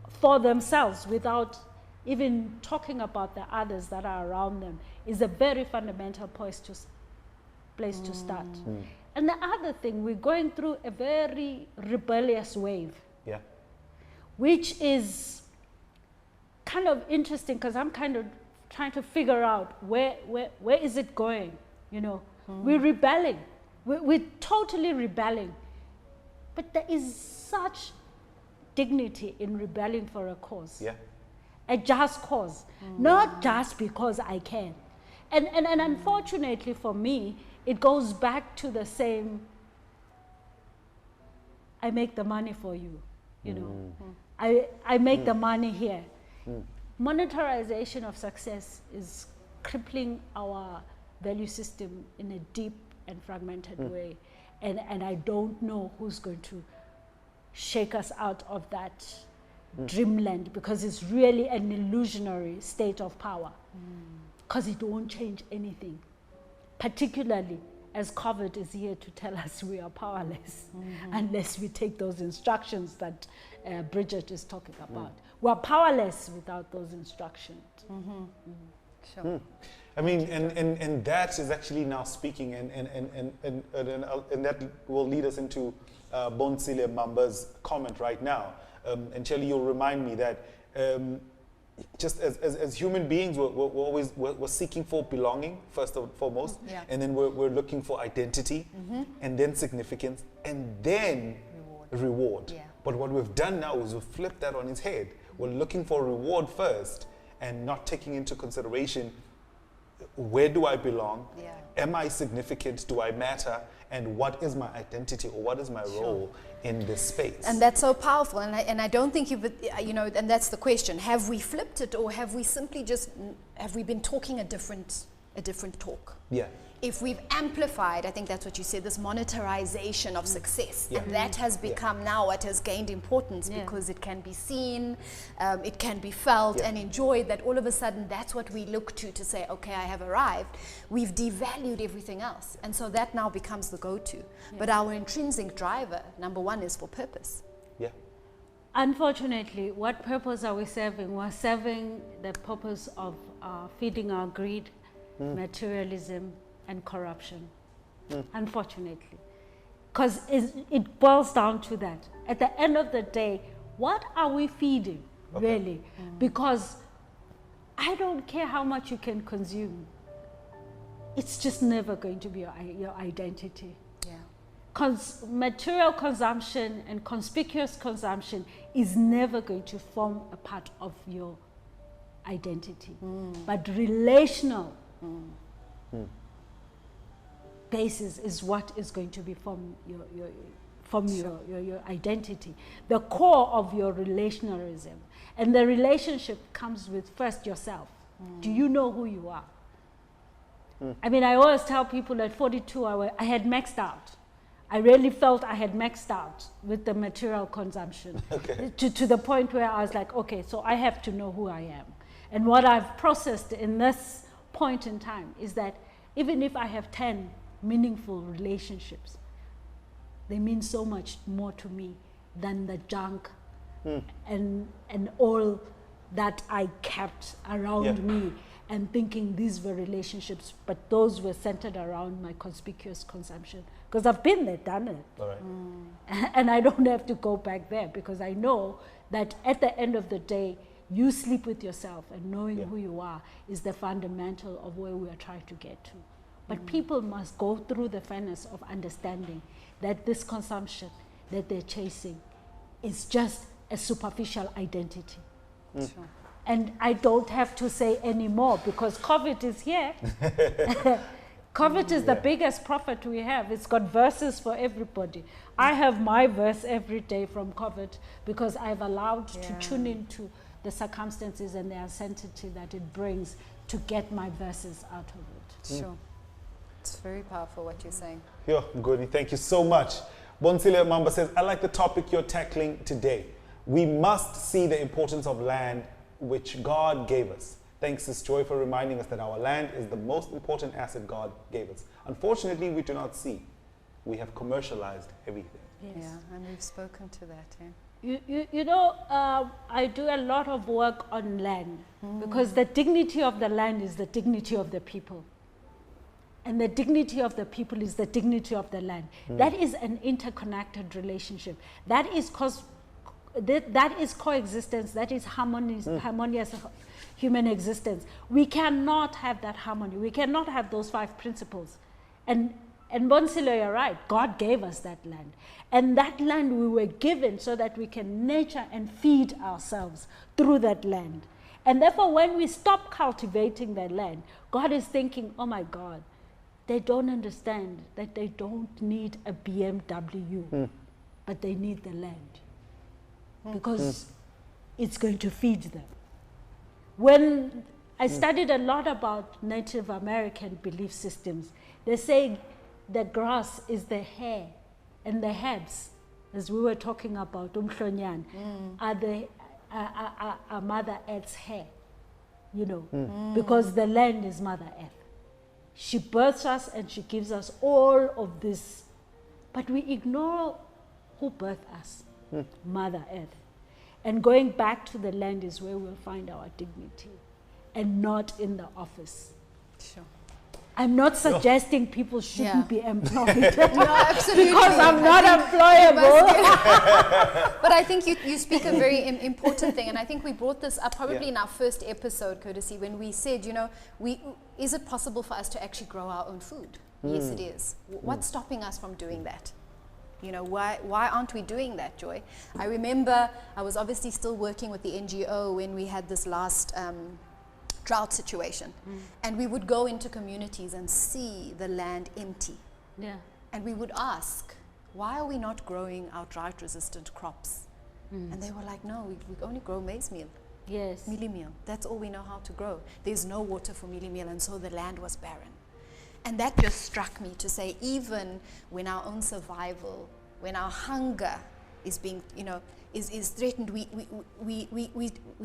for themselves without even talking about the others that are around them is a very fundamental place to start. And the other thing, we're going through a very rebellious wave. Yeah. Which is kind of interesting because I'm kind of trying to figure out where is it going, you know. We're rebelling. We're totally rebelling. But there is such dignity in rebelling for a cause. Yeah. A just cause. Not just because I can. And unfortunately for me, it goes back to the same, I make the money for you, you know. I make the money here. Monetarization of success is crippling our value system in a deep and fragmented way. And I don't know who's going to shake us out of that dreamland, because it's really an illusionary state of power. Because it won't change anything, particularly as COVID is here to tell us we are powerless unless we take those instructions that Bridget is talking about. We're powerless without those instructions. Sure. I mean, and that is actually now speaking, and that will lead us into Bonsile Mamba's comment right now. And Shelley, you'll remind me that just as human beings, we're seeking for belonging first and foremost, and then we're looking for identity, and then significance, and then reward. Yeah. But what we've done now is we've flipped that on its head. We're looking for reward first, and not taking into consideration, where do I belong? Yeah. Am I significant? Do I matter? And what is my identity, or what is my role in this space? And that's so powerful. And I don't think you know, and that's the question. Have we flipped it, or have we simply just, have we been talking a different talk? Yeah. If we've amplified, I think that's what you said, this monetarization of success. And that has become now what has gained importance, because it can be seen, it can be felt and enjoyed, that all of a sudden that's what we look to say, okay, I have arrived. We've devalued everything else. And so that now becomes the go-to. But our intrinsic driver, number one, is for purpose. Yeah. Unfortunately, what purpose are we serving? We're serving the purpose of feeding our greed, materialism, and corruption, unfortunately. Because it boils down to that. At the end of the day, what are we feeding, really? Because I don't care how much you can consume. It's just never going to be your identity. Yeah. Material consumption and conspicuous consumption is never going to form a part of your identity. But relational basis is what is going to be from your identity, the core of your relationalism. And the relationship comes with first yourself. Do you know who you are? I mean, I always tell people at 42 I had maxed out. I really felt I had maxed out with the material consumption to the point where I was like, okay, so I have to know who I am. And what I've processed in this point in time is that even if I have 10 meaningful relationships, they mean so much more to me than the junk and all that I kept around me and thinking these were relationships, but those were centered around my conspicuous consumption, because I've been there, done it. All right. And I don't have to go back there, because I know that at the end of the day, you sleep with yourself, and knowing who you are is the fundamental of where we are trying to get to. But people must go through the furnace of understanding that this consumption that they're chasing is just a superficial identity. Sure. And I don't have to say any more, because COVID is here. COVID is the biggest prophet we have. It's got verses for everybody. I have my verse every day from COVID, because I've allowed to tune into the circumstances and the uncertainty that it brings to get my verses out of it. Sure. It's very powerful what you're saying. Yeah, Ngoni, thank you so much. Bonsile Mamba says, I like the topic you're tackling today. We must see the importance of land which God gave us. Thanks, Sis Joy, for reminding us that our land is the most important asset God gave us. Unfortunately, we do not see. We have commercialized everything. Yes. Yeah, and we've spoken to that. You know, I do a lot of work on land, because the dignity of the land is the dignity of the people. and the dignity of the people is the dignity of the land. That is an interconnected relationship. That is coexistence. That is harmonious human existence. We cannot have that harmony. We cannot have those 5 principles. And Bonsilo, you're right. God gave us that land. And that land we were given so that we can nurture and feed ourselves through that land. And therefore, when we stop cultivating that land, God is thinking, oh my God, they don't understand that they don't need a BMW, but they need the land. Because it's going to feed them. When I studied a lot about Native American belief systems, they say the grass is the hair, and the herbs, as we were talking about, are Mother Earth's hair, you know, because the land is Mother Earth. She births us and she gives us all of this, but we ignore who birthed us, Mother Earth. And going back to the land is where we'll find our dignity, and not in the office. Sure. I'm not suggesting people shouldn't be employed. No, absolutely. Because I'm not employable. But I think you speak a very important thing, and I think we brought this up probably in our first episode, Courtesy, when we said, you know, is it possible for us to actually grow our own food? Yes, it is. What's stopping us from doing that? You know, why aren't we doing that, Joy? I remember I was obviously still working with the NGO when we had this last drought situation, and we would go into communities and see the land empty, and we would ask, why are we not growing our drought resistant crops? And they were like, no, we only grow maize meal, mealie meal, that's all we know how to grow. There's no water for mealie meal, and so the land was barren. And that just struck me to say, even when our own survival, when our hunger is being, you know, is threatened, we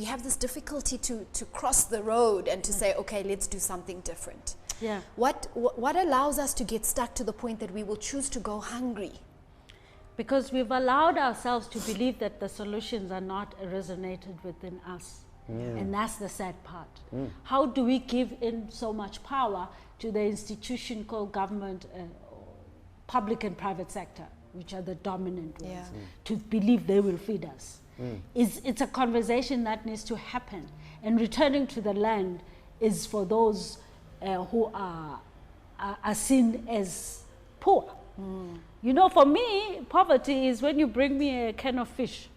have this difficulty to cross the road and to say, okay, let's do something different. Yeah. What allows us to get stuck to the point that we will choose to go hungry? Because we've allowed ourselves to believe that the solutions are not resonated within us. And that's the sad part. How do we give in so much power to the institution called government, public and private sector, which are the dominant ones, to believe they will feed us? It's a conversation that needs to happen. And returning to the land is for those who are seen as poor. You know, for me, poverty is when you bring me a can of fish.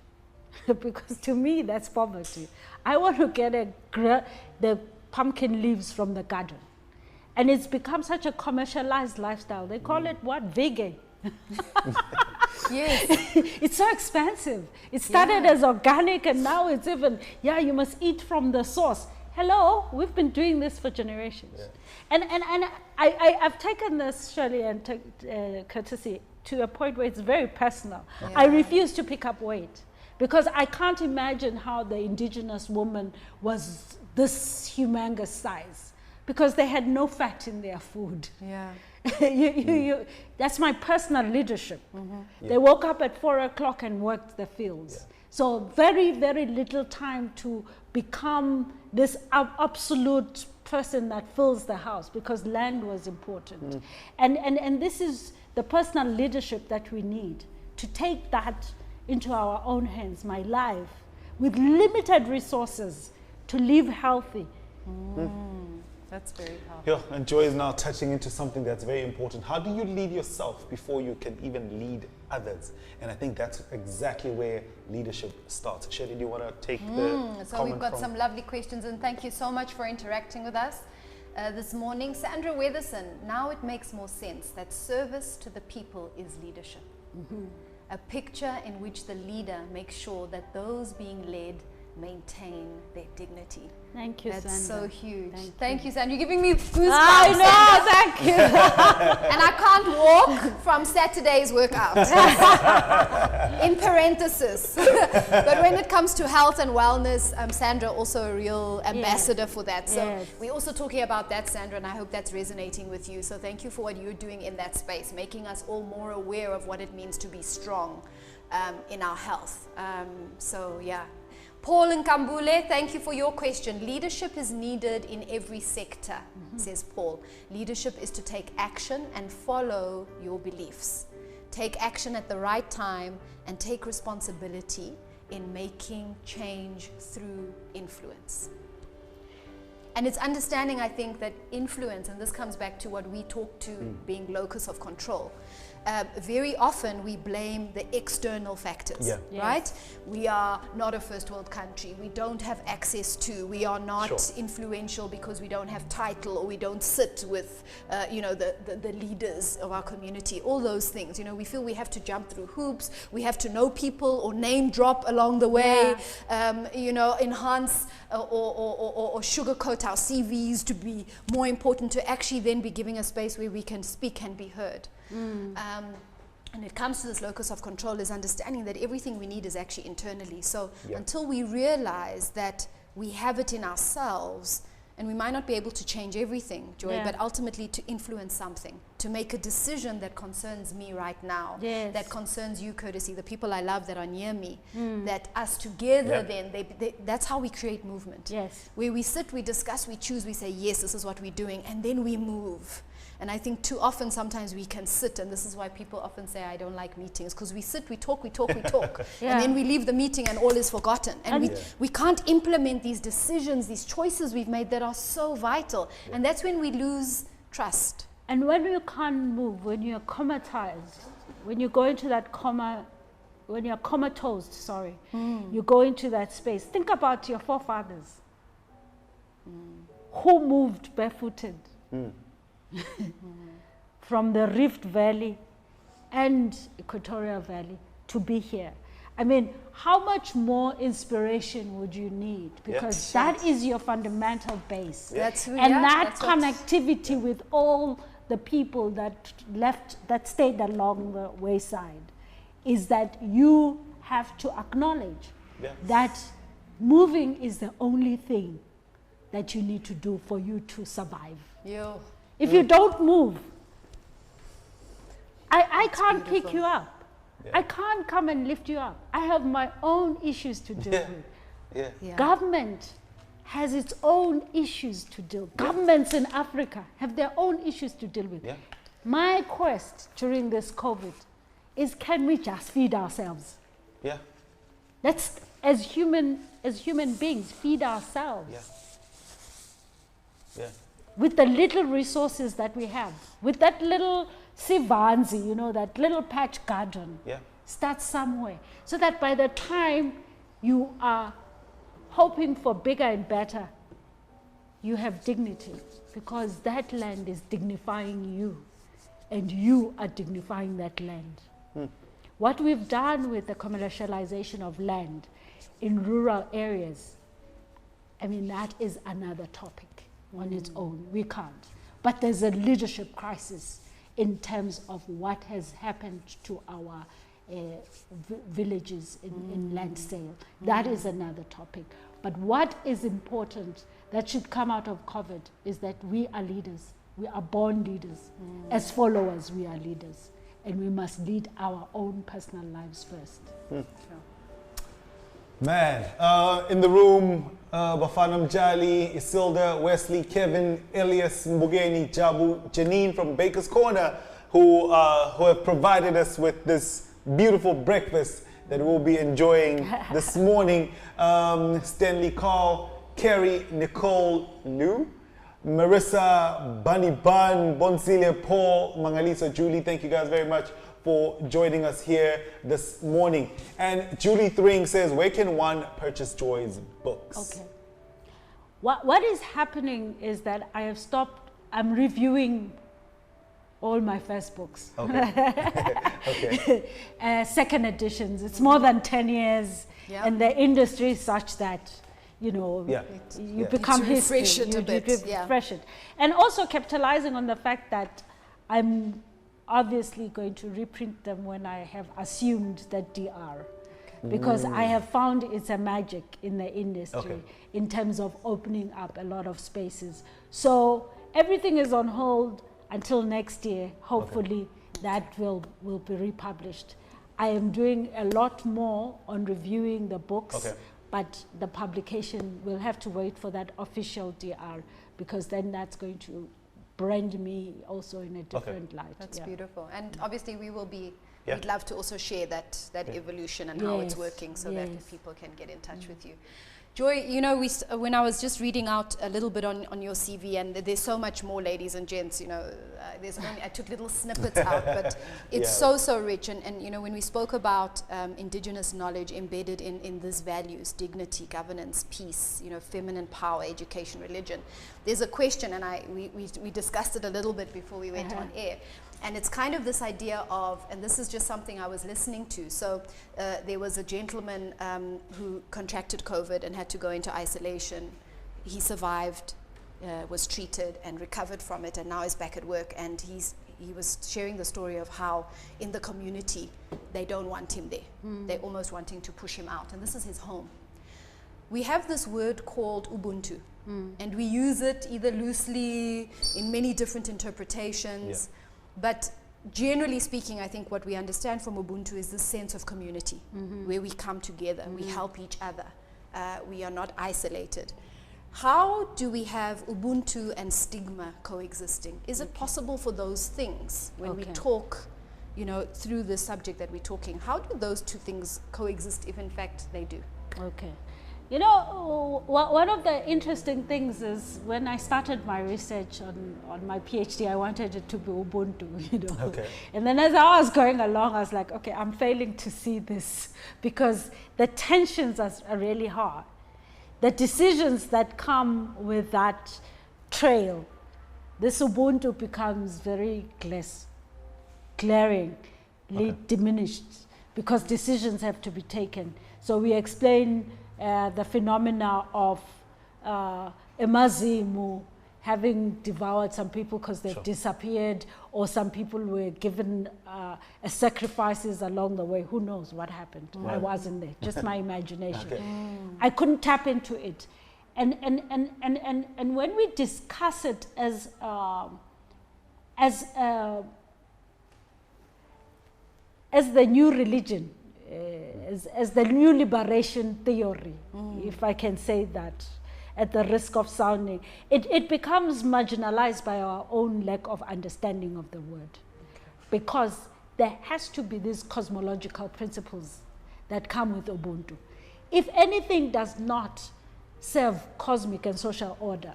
Because to me, that's poverty. I want to get the pumpkin leaves from the garden. And it's become such a commercialized lifestyle. They call it what? Vegan. Yes. It's so expensive. It started as organic, and now it's even, you must eat from the source. Hello, we've been doing this for generations. And I've taken this, Shirley and Courtesy, to a point where it's very personal. I refuse to pick up weight, because I can't imagine how the indigenous woman was this humongous size, because they had no fat in their food. That's my personal leadership. They woke up at 4 o'clock and worked the fields. So very, very little time to become this absolute person that fills the house, because land was important. And this is the personal leadership that we need, to take that into our own hands, my life, with limited resources, to live healthy. That's very powerful. Yeah, and Joy is now touching into something that's very important. How do you lead yourself before you can even lead others? And I think that's exactly where leadership starts. Shirley, do you want to take the So we've got some lovely questions, and thank you so much for interacting with us this morning. Sandra Weatherson, now it makes more sense that service to the people is leadership. A picture in which the leader makes sure that those being led maintain their dignity. Thank you, Sandra. That's so huge. Thank you, Sandra. You're giving me goosebumps. I know, thank you. And I can't walk from Saturday's workout. In parenthesis. But when it comes to health and wellness, Sandra also a real ambassador for that. So we're also talking about that, Sandra, and I hope that's resonating with you. So thank you for what you're doing in that space, making us all more aware of what it means to be strong in our health. So yeah. Paul and Kambule, thank you for your question. Leadership is needed in every sector, says Paul. Leadership is to take action and follow your beliefs. Take action at the right time and take responsibility in making change through influence. And it's understanding, I think, that influence, and this comes back to what we talk to being locus of control. Very often we blame the external factors, right? We are not a first world country. We don't have access to, we are not influential because we don't have title, or we don't sit with, you know, the leaders of our community, all those things. You know, we feel we have to jump through hoops, we have to know people or name drop along the way, you know, enhance or sugarcoat our CVs to be more important, to actually then be giving a space where we can speak and be heard. And it comes to this locus of control, is understanding that everything we need is actually internally. So until we realize that we have it in ourselves, and we might not be able to change everything, Joy, but ultimately to influence something, to make a decision that concerns me right now, that concerns you, Courtesy, the people I love that are near me, that us together then, that's how we create movement. Where we sit, we discuss, we choose, we say, yes, this is what we're doing, and then we move. And I think too often sometimes we can sit, and this is why people often say I don't like meetings, because we sit, we talk, and then we leave the meeting and all is forgotten. And we can't implement these decisions, these choices we've made that are so vital. And that's when we lose trust. And when you can't move, when you're comatized, when you go into that when you're comatose, you go into that space. Think about your forefathers who moved barefooted. From the Rift Valley and Equatorial Valley to be here. I mean, how much more inspiration would you need? Because that is your fundamental base. And that connectivity with all the people that stayed along the wayside is that you have to acknowledge that moving is the only thing that you need to do for you to survive. If you don't move, I can't pick you up. I can't come and lift you up. I have my own issues to deal with. Government has its own issues to deal with. Governments in Africa have their own issues to deal with. My quest during this COVID is, can we just feed ourselves? Let's, as human beings, feed ourselves. With the little resources that we have, with that little sivanzi, you know, that little patch garden, start somewhere, so that by the time you are hoping for bigger and better, you have dignity, because that land is dignifying you, and you are dignifying that land. What we've done with the commercialization of land in rural areas, I mean, that is another topic on its own. We can't. But there's a leadership crisis in terms of what has happened to our villages in land sale. That is another topic. But what is important that should come out of COVID is that we are leaders. We are born leaders. As followers, we are leaders. And we must lead our own personal lives first. Man, in the room, Bafanam Jali, Isilda, Wesley, Kevin, Elias, Mbugeni, Jabu, Janine from Baker's Corner, who have provided us with this beautiful breakfast that we'll be enjoying this morning. Stanley Carl, Kerry, Nicole Liu, Marissa, Bunny Bun, Bonsilia, Paul, Mangalisa, Julie, thank you guys very much for joining us here this morning. And Julie Thring says, where can one purchase Joy's books? Okay. What is happening is that I have stopped, I'm reviewing all my first books. Second editions. It's more than 10 years. And the industry is such that, you know, you become history. You refresh it. And also capitalizing on the fact that I'm obviously going to reprint them when I have assumed that DR, because I have found it's a magic in the industry in terms of opening up a lot of spaces. So everything is on hold until next year. Hopefully that will be republished. I am doing a lot more on reviewing the books, but the publication will have to wait for that official DR, because then that's going to brand me also in a different light. That's beautiful. And obviously we will be, we'd love to also share that evolution and how it's working, so that people can get in touch with you. Joy, you know, when I was just reading out a little bit on your CV, and there's so much more, ladies and gents, you know, I took little snippets out, but it's so rich. And, you know, when we spoke about indigenous knowledge embedded in these values, dignity, governance, peace, you know, feminine power, education, religion, there's a question, and we discussed it a little bit before we went on air. And it's kind of this idea of, and this is just something I was listening to. So there was a gentleman who contracted COVID and had to go into isolation. He survived, was treated and recovered from it, and now is back at work. And he was sharing the story of how in the community they don't want him there. They're almost wanting to push him out. And this is his home. We have this word called Ubuntu. And we use it either loosely in many different interpretations. But generally speaking, I think what we understand from Ubuntu is this sense of community, where we come together, we help each other, we are not isolated. How do we have Ubuntu and stigma coexisting? Is it possible for those things, when we talk, you know, through the subject that we're talking, how do those two things coexist, if in fact they do? Okay. You know, one of the interesting things is when I started my research on my PhD, I wanted it to be Ubuntu, you know. And then as I was going along, I was like, okay, I'm failing to see this, because the tensions are really hard. The decisions that come with that trail, this Ubuntu becomes very glaringly diminished, because decisions have to be taken. So we explain the phenomena of Emazimu having devoured some people because they've disappeared, or some people were given sacrifices along the way. Who knows what happened? I wasn't there, just my imagination. I couldn't tap into it. And when we discuss it as the new religion, as the new liberation theory, if I can say that, at the risk of sounding, it becomes marginalized by our own lack of understanding of the word. Because there has to be these cosmological principles that come with Ubuntu. If anything does not serve cosmic and social order,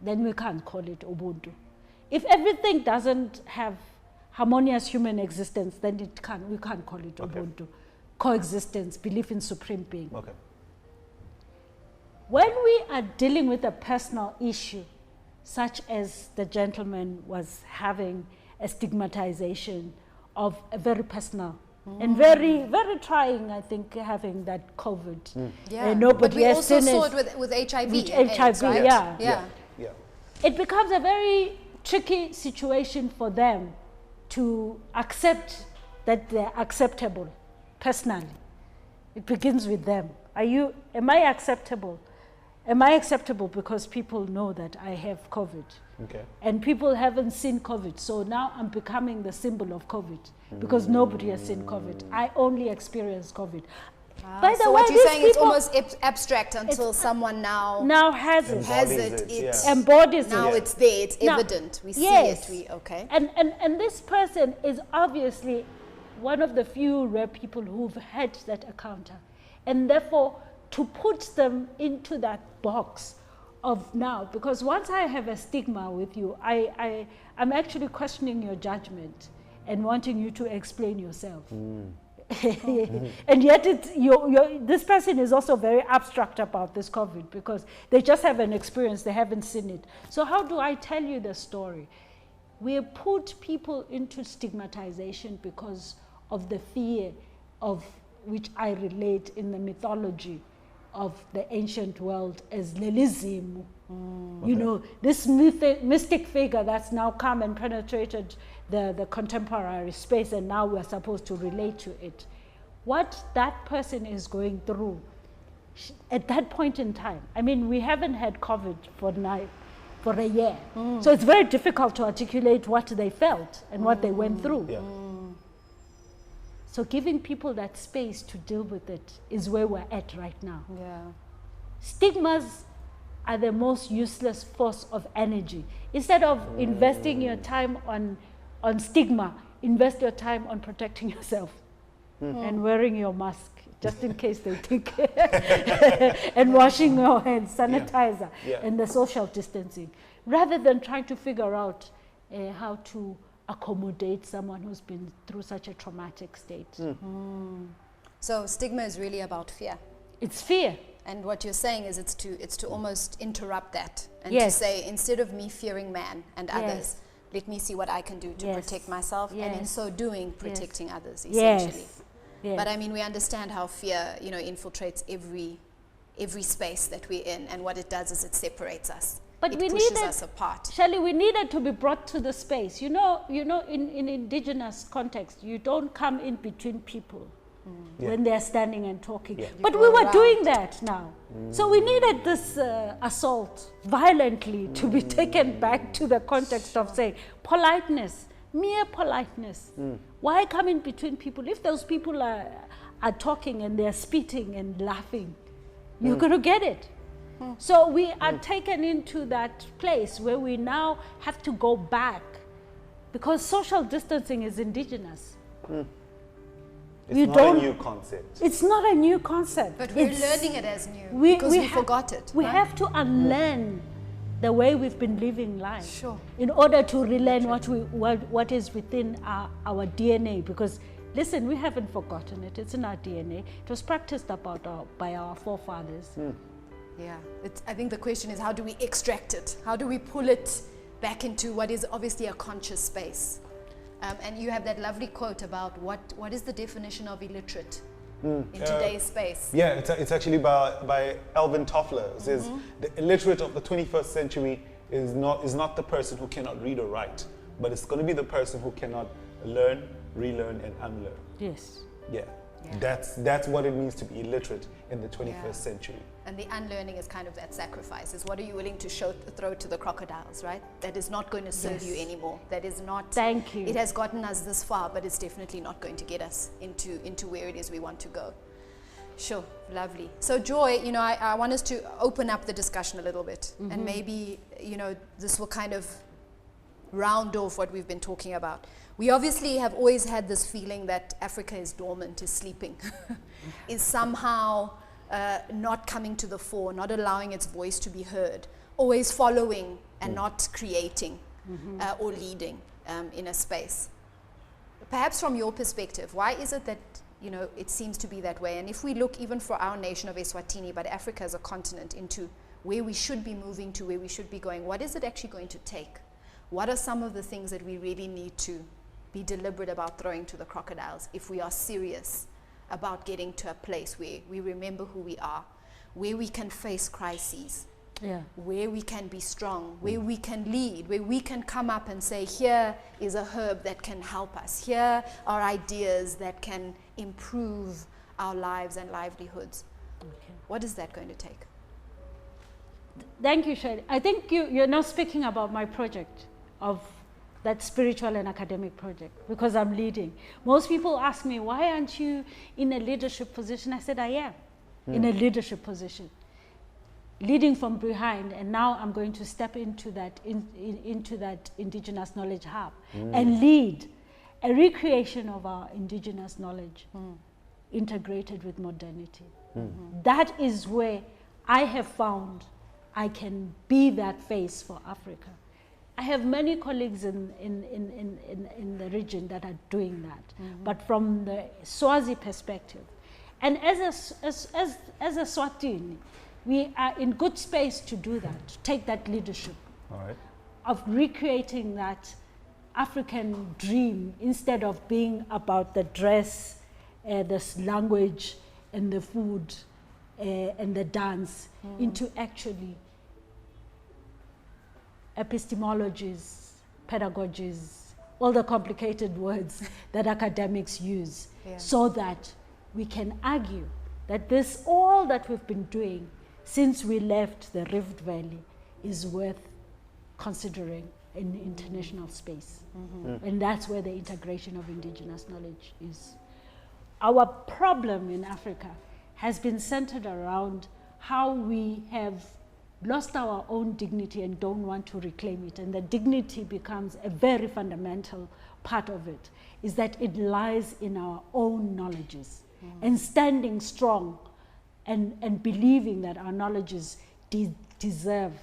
then we can't call it Ubuntu. If everything doesn't have harmonious human existence, then we can't call it Ubuntu. Coexistence, belief in supreme being. When we are dealing with a personal issue, such as the gentleman was having a stigmatization of a very personal and very, very trying, I think, having that COVID. Nobody but we also saw it with HIV. With HIV, right? It becomes a very tricky situation for them to accept that they're acceptable personally. It begins with them. Am I acceptable? Am I acceptable because people know that I have COVID? And people haven't seen COVID, so now I'm becoming the symbol of COVID because nobody has seen COVID. I only experience COVID. By the way, what you're saying, it's almost abstract until someone now has it. Embodies it. Now it's there, it's evident. We see it. And this person is obviously one of the few rare people who've had that encounter. And therefore, to put them into that box of now, because once I have a stigma with you, I'm actually questioning your judgment and wanting you to explain yourself. And yet this person is also very abstract about this COVID because they just have an experience, they haven't seen it. So how do I tell you the story? We put people into stigmatization because of the fear of which I relate in the mythology of the ancient world as Lelizimu. You know, this mystic figure that's now come and penetrated the contemporary space, and now we're supposed to relate to it. What that person is going through at that point in time, I mean, we haven't had COVID for a year. So it's very difficult to articulate what they felt and what they went through. So giving people that space to deal with it is where we're at right now. Yeah. Stigmas are the most useless force of energy. Instead of investing your time on stigma, invest your time on protecting yourself and wearing your mask, just in case they think, and washing your hands, sanitizer, and the social distancing, rather than trying to figure out how to accommodate someone who's been through such a traumatic state. So stigma is really about fear. It's fear. And what you're saying is it's to almost interrupt that and Yes. to say, instead of me fearing man and others, let me see what I can do to Yes. protect myself, and in Yes. so doing, protecting others, essentially. Yes. Yes. But I mean, we understand how fear, infiltrates every space that we're in, and what it does is it separates us. But it we pushes needed, us apart. Shelley, we needed to be brought to the space. In indigenous context, you don't come in between people when they're standing and talking. You But go we were around. doing that now. So we needed this assault violently to be taken back to the context of saying politeness, mere politeness. Why come in between people? If those people are talking and they're spitting and laughing, you're going to get it. So we are taken into that place where we now have to go back, because social distancing is indigenous. It's not a new concept. It's not a new concept. But we're learning it as new because we forgot it. We right? have to unlearn the way we've been living life, Sure. in order to relearn what is within our DNA. Because listen, we haven't forgotten it. It's in our DNA. It was practiced by our forefathers. Yeah, I think the question is, how do we extract it? How do we pull it back into what is obviously a conscious space? And you have that lovely quote about what is the definition of illiterate in today's space? Yeah, it's actually by Alvin Toffler. It says, the illiterate of the 21st century is not the person who cannot read or write, but it's going to be the person who cannot learn, relearn, and unlearn. Yes. Yeah. That's what it means to be illiterate in the 21st century. And the unlearning is kind of that sacrifice. Is what are you willing to throw to the crocodiles, right? That is not going to serve you anymore. That is not. Thank you. It has gotten us this far, but it's definitely not going to get us into where it is we want to go. Sure, lovely. So Joy, I want us to open up the discussion a little bit, and maybe this will kind of round off what we've been talking about. We obviously have always had this feeling that Africa is dormant, is sleeping, is somehow not coming to the fore, not allowing its voice to be heard, always following and not creating or leading in a space. Perhaps from your perspective, why is it that it seems to be that way? And if we look even for our nation of Eswatini, but Africa as a continent, into where we should be moving to, where we should be going, what is it actually going to take? What are some of the things that we really need to be deliberate about throwing to the crocodiles if we are serious about getting to a place where we remember who we are, where we can face crises, where we can be strong, where we can lead, where we can come up and say, here is a herb that can help us, here are ideas that can improve our lives and livelihoods. What is that going to take? Thank you, Shelley. I think you're now speaking about my project of that spiritual and academic project, because I'm leading. Most people ask me, why aren't you in a leadership position? I said, I am in a leadership position, leading from behind, and now I'm going to step into that into that indigenous knowledge hub and lead a recreation of our indigenous knowledge integrated with modernity. That is where I have found I can be that face for Africa. I have many colleagues in the region that are doing that, but from the Swazi perspective, and as a Swatini, we are in good space to do that, to take that leadership of recreating that African dream, instead of being about the dress, the language, and the food, and the dance, into actually epistemologies, pedagogies, all the complicated words that academics use, so that we can argue that all that we've been doing since we left the Rift Valley is worth considering in international space. And that's where the integration of indigenous knowledge is. our problem in Africa has been centered around how we have lost our own dignity and don't want to reclaim it. And the dignity becomes a very fundamental part of it, is that it lies in our own knowledges and standing strong and believing that our knowledges deserve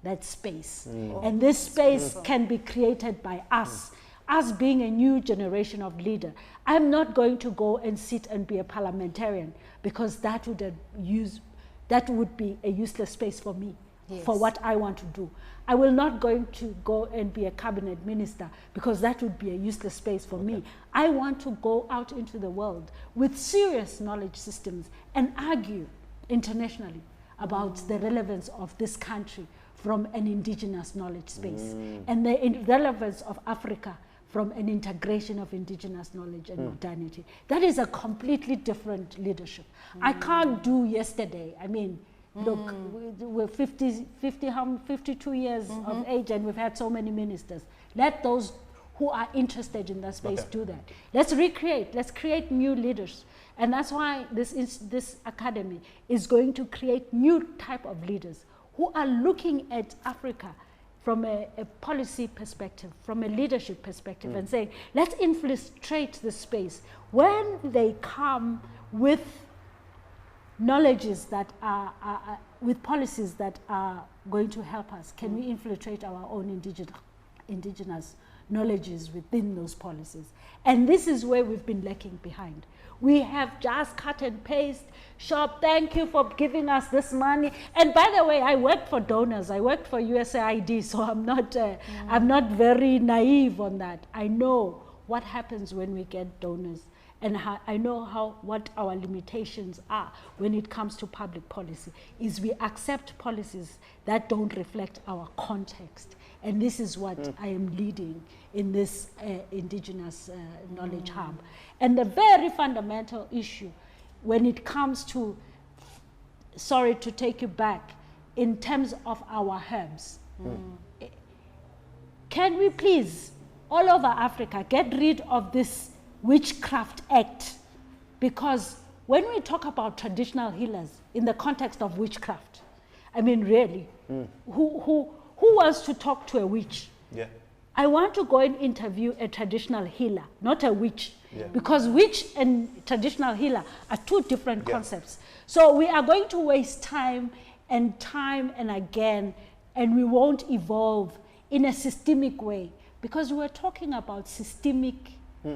that space. And this space can be created by us being a new generation of leader. I'm not going to go and sit and be a parliamentarian, because that would be a useless space for me. Yes. For what I want to do. I will not going to go and be a cabinet minister, because that would be a useless space for me. I want to go out into the world with serious knowledge systems and argue internationally about the relevance of this country from an indigenous knowledge space and the relevance of Africa from an integration of indigenous knowledge and modernity. That is a completely different leadership. I can't do yesterday. I mean, look, we're 52 years of age, and we've had so many ministers. Let those who are interested in that space do that. Let's recreate. Let's create new leaders. And that's why this academy is going to create new type of leaders who are looking at Africa from a policy perspective, from a leadership perspective, and saying, let's infiltrate the space. When they come with knowledges that are with policies that are going to help us, can we infiltrate our own indigenous knowledges within those policies? And this is where we've been lacking behind. We have just cut and paste, shop, thank you for giving us this money. And by the way, I worked for donors. I worked for USAID, so I'm not very naive on that. I know what happens when we get donors. And I know what our limitations are when it comes to public policy, is we accept policies that don't reflect our context. And this is what I am leading in this indigenous knowledge hub. And the very fundamental issue when it comes to, sorry to take you back, in terms of our herbs, can we please, all over Africa, get rid of this Witchcraft Act? Because when we talk about traditional healers in the context of witchcraft, I mean, really, who wants to talk to a witch? Yeah. I want to go and interview a traditional healer, not a witch, because witch and traditional healer are two different concepts. So we are going to waste time and again, and we won't evolve in a systemic way, because we're talking about systemic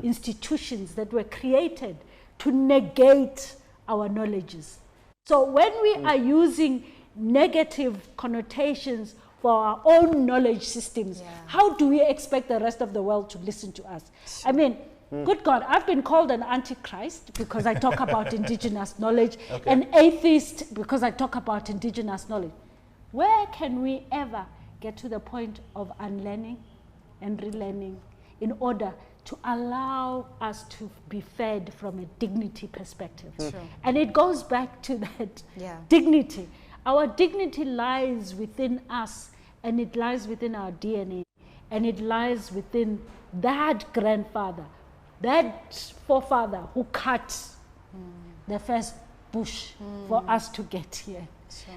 institutions that were created to negate our knowledges. So when we are using negative connotations for our own knowledge systems, how do we expect the rest of the world to listen to us? I mean, good God, I've been called an antichrist because I talk about indigenous knowledge, an atheist because I talk about indigenous knowledge. Where can we ever get to the point of unlearning and relearning in order to allow us to be fed from a dignity perspective? And it goes back to that dignity. Our dignity lies within us, and it lies within our DNA, and it lies within that grandfather, that forefather who cut the first bush for us to get here.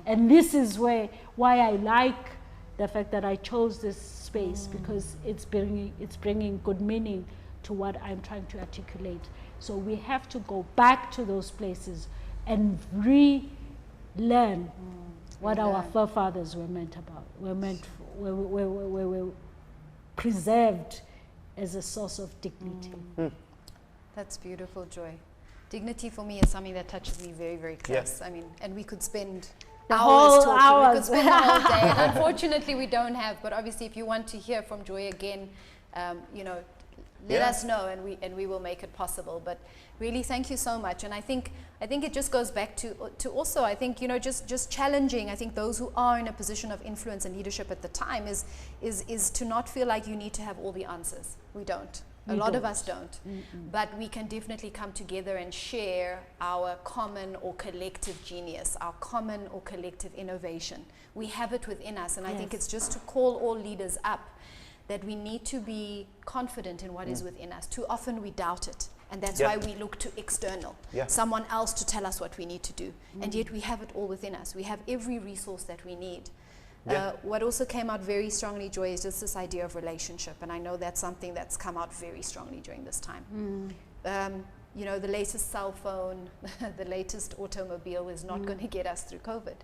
And this is why I like the fact that I chose this space, because it's bringing good meaning to what I'm trying to articulate. So we have to go back to those places and relearn what our forefathers were meant about, were preserved as a source of dignity. That's beautiful, Joy. Dignity for me is something that touches me very, very close. I mean, and we could spend hours talking. We could spend the whole day. And unfortunately, we don't have. But obviously, if you want to hear from Joy again, you know, let us know, and we will make it possible. But really, thank you so much. And I think it just goes back to also, I think, you know, just challenging, I think, those who are in a position of influence and leadership at the time is to not feel like you need to have all the answers. We don't. A lot of us don't. But we can definitely come together and share our common or collective genius, our common or collective innovation. We have it within us, and I think it's just to call all leaders up that we need to be confident in what is within us. Too often we doubt it, And that's why we look to external, someone else to tell us what we need to do. And yet we have it all within us. We have every resource that we need. What also came out very strongly, Joy, is just this idea of relationship. And I know that's something that's come out very strongly during this time. You know, the latest cell phone, the latest automobile is not going to get us through COVID.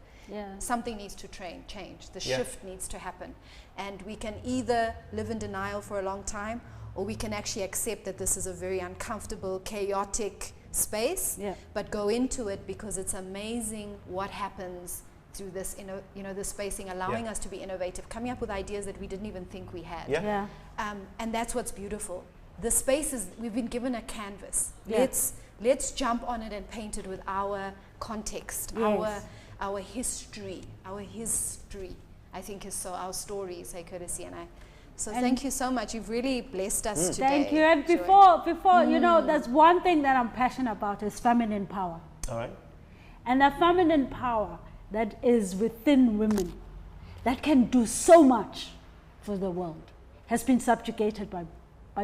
Something needs to change. The shift needs to happen. And we can either live in denial for a long time, or we can actually accept that this is a very uncomfortable, chaotic space, but go into it because it's amazing what happens through this, you know, the spacing, allowing us to be innovative, coming up with ideas that we didn't even think we had. And that's what's beautiful. The space is, we've been given a canvas. Let's jump on it and paint it with our context, our history. I think is so, our stories, hey Courtesy, and thank you so much. You've really blessed us today. Thank you. And before you know, there's one thing that I'm passionate about is feminine power. All right. And the feminine power that is within women, that can do so much for the world, has been subjugated by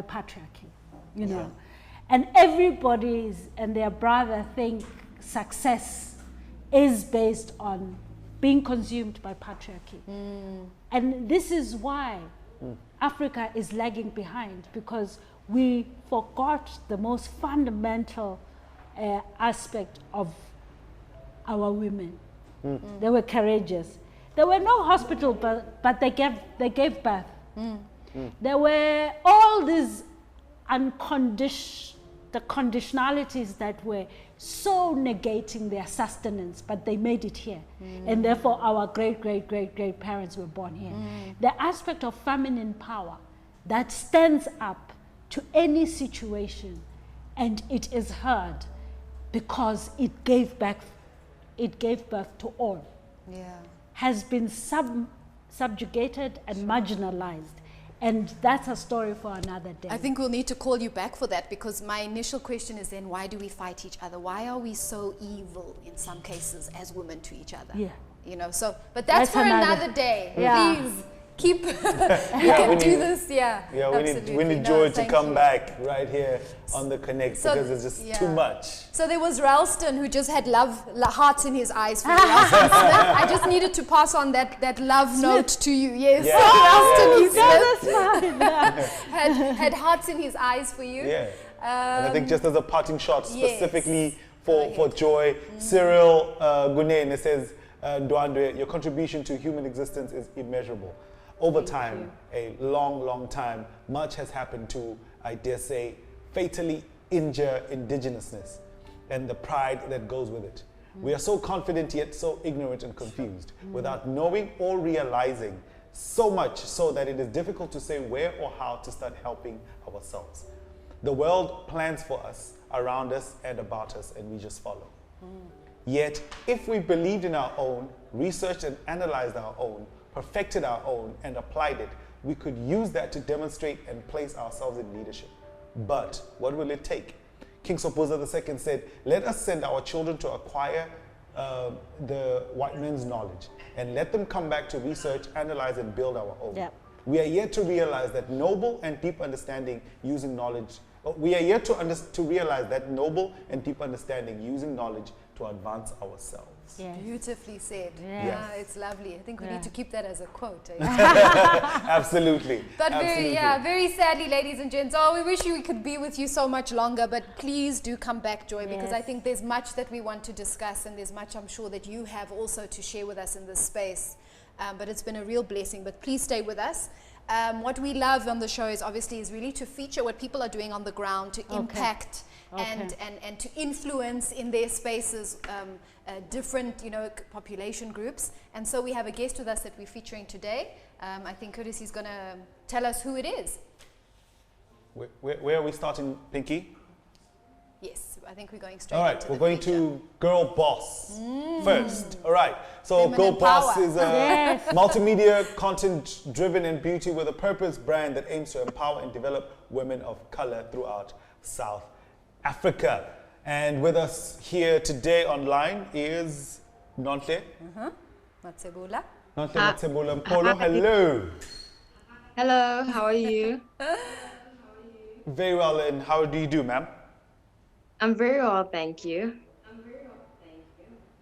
patriarchy, you know. And everybody and their brother think success is based on being consumed by patriarchy. And this is why Africa is lagging behind, because we forgot the most fundamental aspect of our women. They were courageous. There were no hospital, but they gave birth. There were all these the conditionalities that were so negating their sustenance, but they made it here. And therefore our great parents were born here. The aspect of feminine power that stands up to any situation, and it is heard because it gave birth to all, has been subjugated and marginalized. And that's a story for another day. I think we'll need to call you back for that, because my initial question is then, why do we fight each other? Why are we so evil in some cases as women to each other? You know, so, but that's for another day. Please keep, we can do this. We need Joy to come back right here on the Connect, because it's just too much. So there was Ralston, who just had hearts in his eyes for Ralston Smith. I just needed to pass on that love note to you. Ralston Smith had hearts in his eyes for you. And I think just as a parting shot, specifically for Joy, Cyril Gunen says, Ndwandwe, your contribution to human existence is immeasurable. Over time, a long time, much has happened to, I dare say, fatally injure indigenousness and the pride that goes with it. We are so confident yet so ignorant and confused, without knowing or realizing, so much so that it is difficult to say where or how to start helping ourselves. The world plans for us, around us and about us, and we just follow. Yet, if we believed in our own, researched and analyzed our own, perfected our own and applied it, we could use that to demonstrate and place ourselves in leadership. But what will it take? King Sobhuza II said, let us send our children to acquire the white man's knowledge, and let them come back to research, analyze and build our own. We are yet to realize that noble and deep understanding using knowledge, to realize that noble and deep understanding using knowledge to advance ourselves. Beautifully said. It's lovely. I think we need to keep that as a quote. Absolutely. But very sadly, ladies and gents, we wish we could be with you so much longer, but please do come back, Joy, because I think there's much that we want to discuss, and there's much I'm sure that you have also to share with us in this space. But it's been a real blessing, but please stay with us. What we love on the show is really to feature what people are doing on the ground, to impact and to influence in their spaces different population groups. And so we have a guest with us that we're featuring today. I think Curtis is going to tell us who it is. Where are we starting, Pinky? Yes, I think we're going straight. All right, we're going to Girl Boss first. All right, so Girl Boss is a multimedia, content-driven and beauty with a purpose brand that aims to empower and develop women of color throughout South Africa. And with us here today online is Nontle. Matsebula. Nontle Matsebula Mpolo. Hello. Hello, how are you? Very well, and how do you do, ma'am? I'm very well, thank you.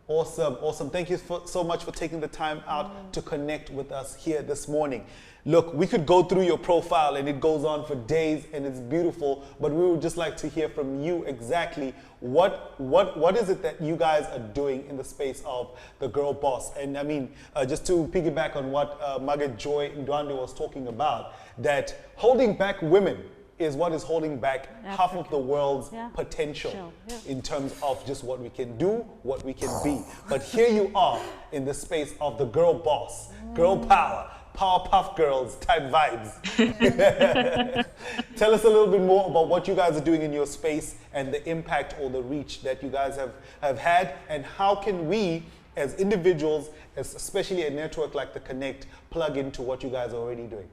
Awesome, awesome. Thank you so much for taking the time out to connect with us here this morning. Look, we could go through your profile and it goes on for days and it's beautiful, but we would just like to hear from you exactly what is it that you guys are doing in the space of the Girl Boss? And I mean, just to piggyback on what Margaret Joy Ndwande was talking about, that holding back women is what is holding back half of the world's potential in terms of just what we can do, what we can be. But here you are in the space of the girl boss, girl power, Powerpuff Girls type vibes. Tell us a little bit more about what you guys are doing in your space and the impact or the reach that you guys have had, and how can we as individuals, especially a network like the Connect, plug into what you guys are already doing?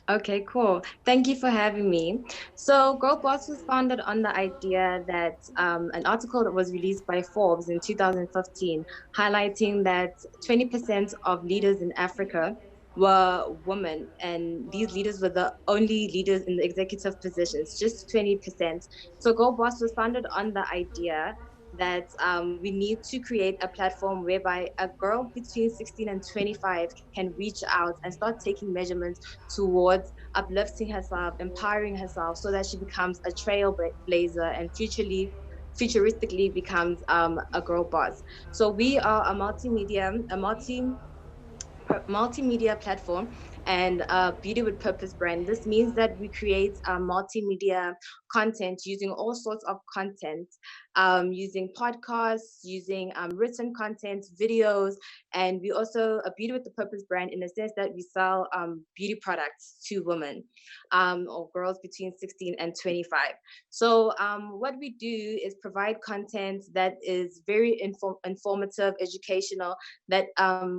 Okay, cool. Thank you for having me. So Girl Boss was founded on the idea that an article that was released by Forbes in 2015 highlighting that 20% of leaders in Africa were women, and these leaders were the only leaders in the executive positions, just 20%. So Girl Boss was founded on the idea that we need to create a platform whereby a girl between 16 and 25 can reach out and start taking measurements towards uplifting herself, empowering herself, so that she becomes a trailblazer and futuristically becomes a girl boss. So we are a multimedia platform and a beauty with purpose brand. This means that we create multimedia content using all sorts of content, using podcasts, using written content, videos, and we also a beauty with the purpose brand in the sense that we sell beauty products to women or girls between 16 and 25. So what we do is provide content that is very informative, educational, that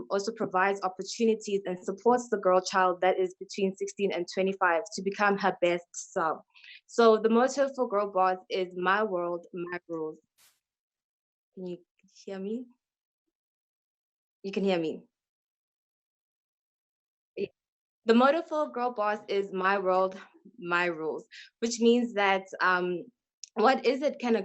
also provides opportunities and supports the girl child that is between 16 and 25 to become her best self. So the motto for Girl Boss is my world, my rules. Can you hear me? You can hear me. The motto for Girl Boss is my world, my rules, which means that what is it that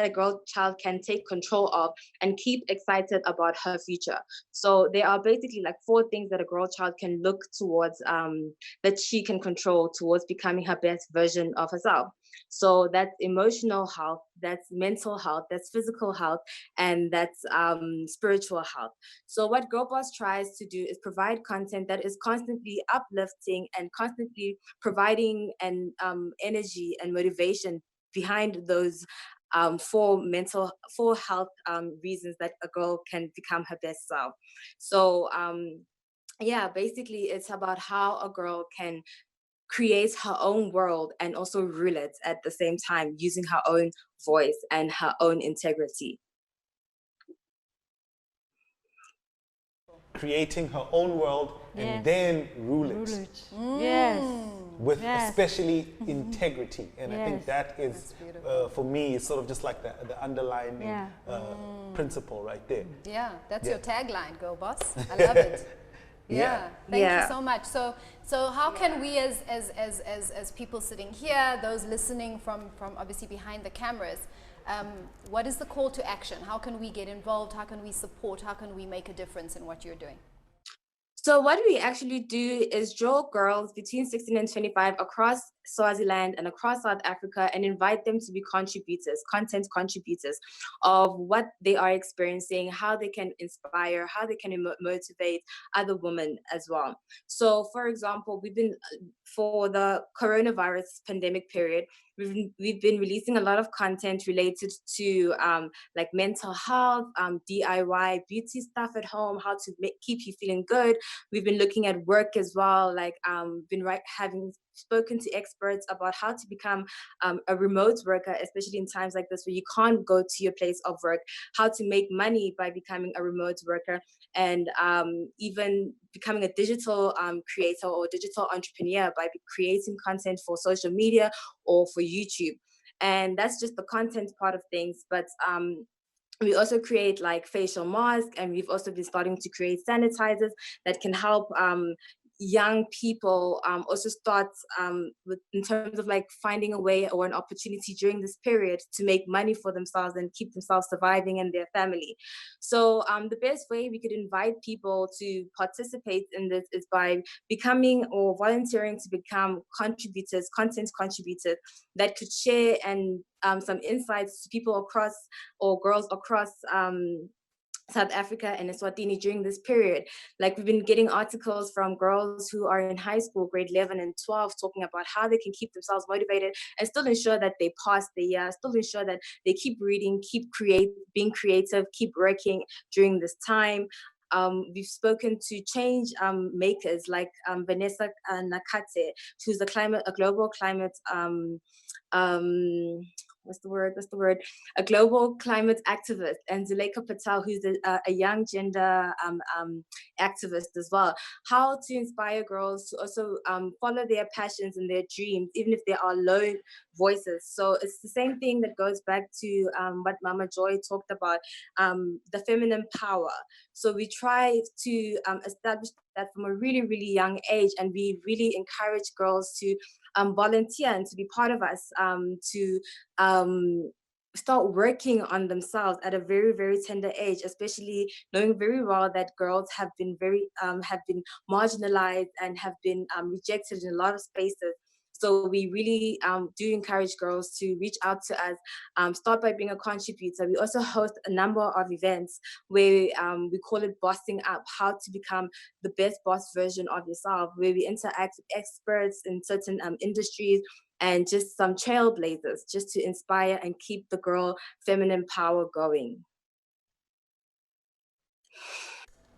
a girl child can take control of and keep excited about her future? So there are basically like 4 things that a girl child can look towards, that she can control towards becoming her best version of herself. So that's emotional health, that's mental health, that's physical health, and that's spiritual health. So what Girl Boss tries to do is provide content that is constantly uplifting and constantly providing an energy and motivation behind those 4 health reasons that a girl can become her best self. So yeah, basically it's about how a girl can create her own world and also rule it at the same time using her own voice and her own integrity. Creating her own world and then rule it. Yes. With especially integrity. And I think that is, for me, it's sort of just like the underlying principle right there. Yeah, that's your tagline, Girl Boss. I love it. Thank you so much. So how can we as people sitting here, those listening from obviously behind the cameras, what is the call to action? How can we get involved? How can we support? How can we make a difference in what you're doing? So what we actually do is draw girls between 16 and 25 across Swaziland and across South Africa and invite them to be contributors, content contributors of what they are experiencing, how they can inspire, how they can motivate other women as well. So for example, for the coronavirus pandemic period, we've been releasing a lot of content related to like mental health, DIY, beauty stuff at home, how to keep you feeling good. We've been looking at work as well, like having spoken to experts about how to become a remote worker, especially in times like this where you can't go to your place of work, how to make money by becoming a remote worker, and even becoming a digital creator or digital entrepreneur by creating content for social media or for YouTube. And that's just the content part of things. But we also create like facial masks, and we've also been starting to create sanitizers that can help young people also start in terms of like finding a way or an opportunity during this period to make money for themselves and keep themselves surviving and their family. So the best way we could invite people to participate in this is by becoming or volunteering to become contributors, content contributors that could share and some insights to people across or girls across South Africa and Eswatini during this period. Like we've been getting articles from girls who are in high school, grade 11 and 12, talking about how they can keep themselves motivated and still ensure that they pass the year, still ensure that they keep reading, being creative, keep working during this time. We've spoken to change makers like Vanessa Nakate, who's a global climate a global climate activist, and Zuleika Patel, who's a young gender activist as well. How to inspire girls to also follow their passions and their dreams, even if there are low voices. So it's the same thing that goes back to what Mama Joy talked about, the feminine power. So we try to establish that from a really, really young age, and we really encourage girls to volunteer and to be part of us, to start working on themselves at a very, very tender age, especially knowing very well that girls have been marginalized and have been rejected in a lot of spaces. So we really do encourage girls to reach out to us, start by being a contributor. We also host a number of events where we call it bossing up, how to become the best boss version of yourself, where we interact with experts in certain industries and just some trailblazers, just to inspire and keep the girl feminine power going.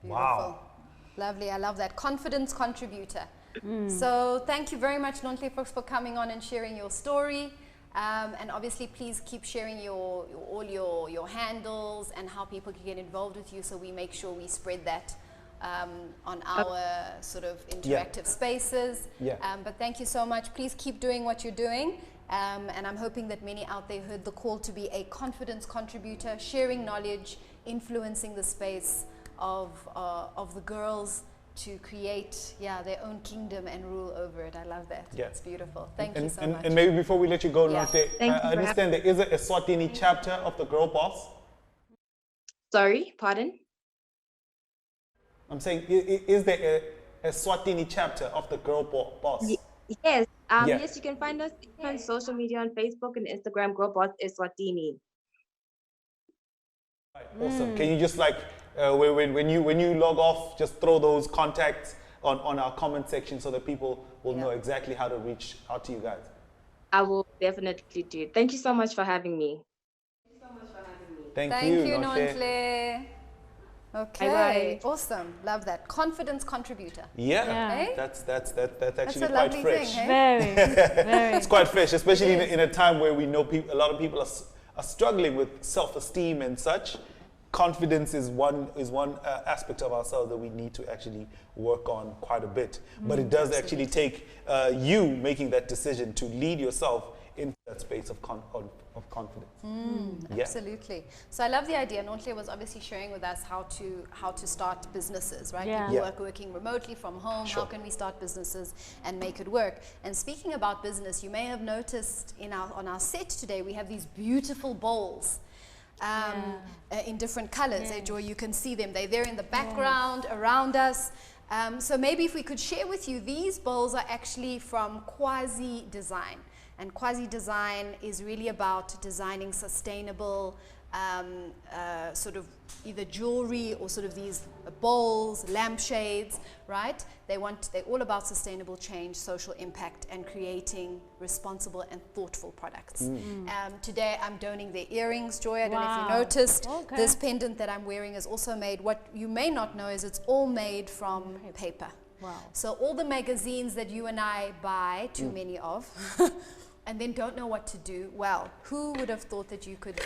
Beautiful. Wow. Lovely. I love that. Confidence contributor. So thank you very much, Nontle, for coming on and sharing your story. And obviously, please keep sharing all your handles and how people can get involved with you, so we make sure we spread that on our sort of interactive spaces. But thank you so much. Please keep doing what you're doing. And I'm hoping that many out there heard the call to be a confidence contributor, sharing knowledge, influencing the space of the girls to create their own kingdom and rule over it. I love that. It's beautiful. Thank you so much. And maybe before we let you go, Nontle, I understand there is a Eswatini chapter of the Girl Boss. Sorry, pardon? I'm saying, is there a Eswatini chapter of the Girl Boss? Yes. Yes, you can find us on social media, on Facebook and Instagram, Girl Boss Eswatini. Awesome. Can you just when you log off, just throw those contacts on our comment section so that people will know exactly how to reach out to you guys? I will definitely do. Thank you so much for having me. Thank you, Nontle. Okay. Bye-bye. Awesome. Love that. Confidence contributor. Hey? That's actually a quite lovely fresh. Thing, hey? Very. It's quite fresh, especially in a time where we know a lot of people are struggling with self-esteem and such. Confidence is one aspect of ourselves that we need to actually work on quite a bit. But it does actually take you making that decision to lead yourself into that space of confidence. Absolutely. So I love the idea. Nontle was obviously sharing with us how to start businesses, right? People working remotely from home. How can we start businesses and make it work? And speaking about business, you may have noticed on our set today we have these beautiful bowls. In different colors. Joy, you can see them. They're there in the background around us. So maybe if we could share with you, these bowls are actually from Quasi Design. And Quasi Design is really about designing sustainable sort of either jewelry or sort of these bowls, lampshades, right? They're all about sustainable change, social impact, and creating responsible and thoughtful products. Today I'm donating their earrings, Joy. I don't know if you noticed. This pendant that I'm wearing is also made, what you may not know is it's all made from paper. So all the magazines that you and I buy, too many of, and then don't know what to do, well, who would have thought that you could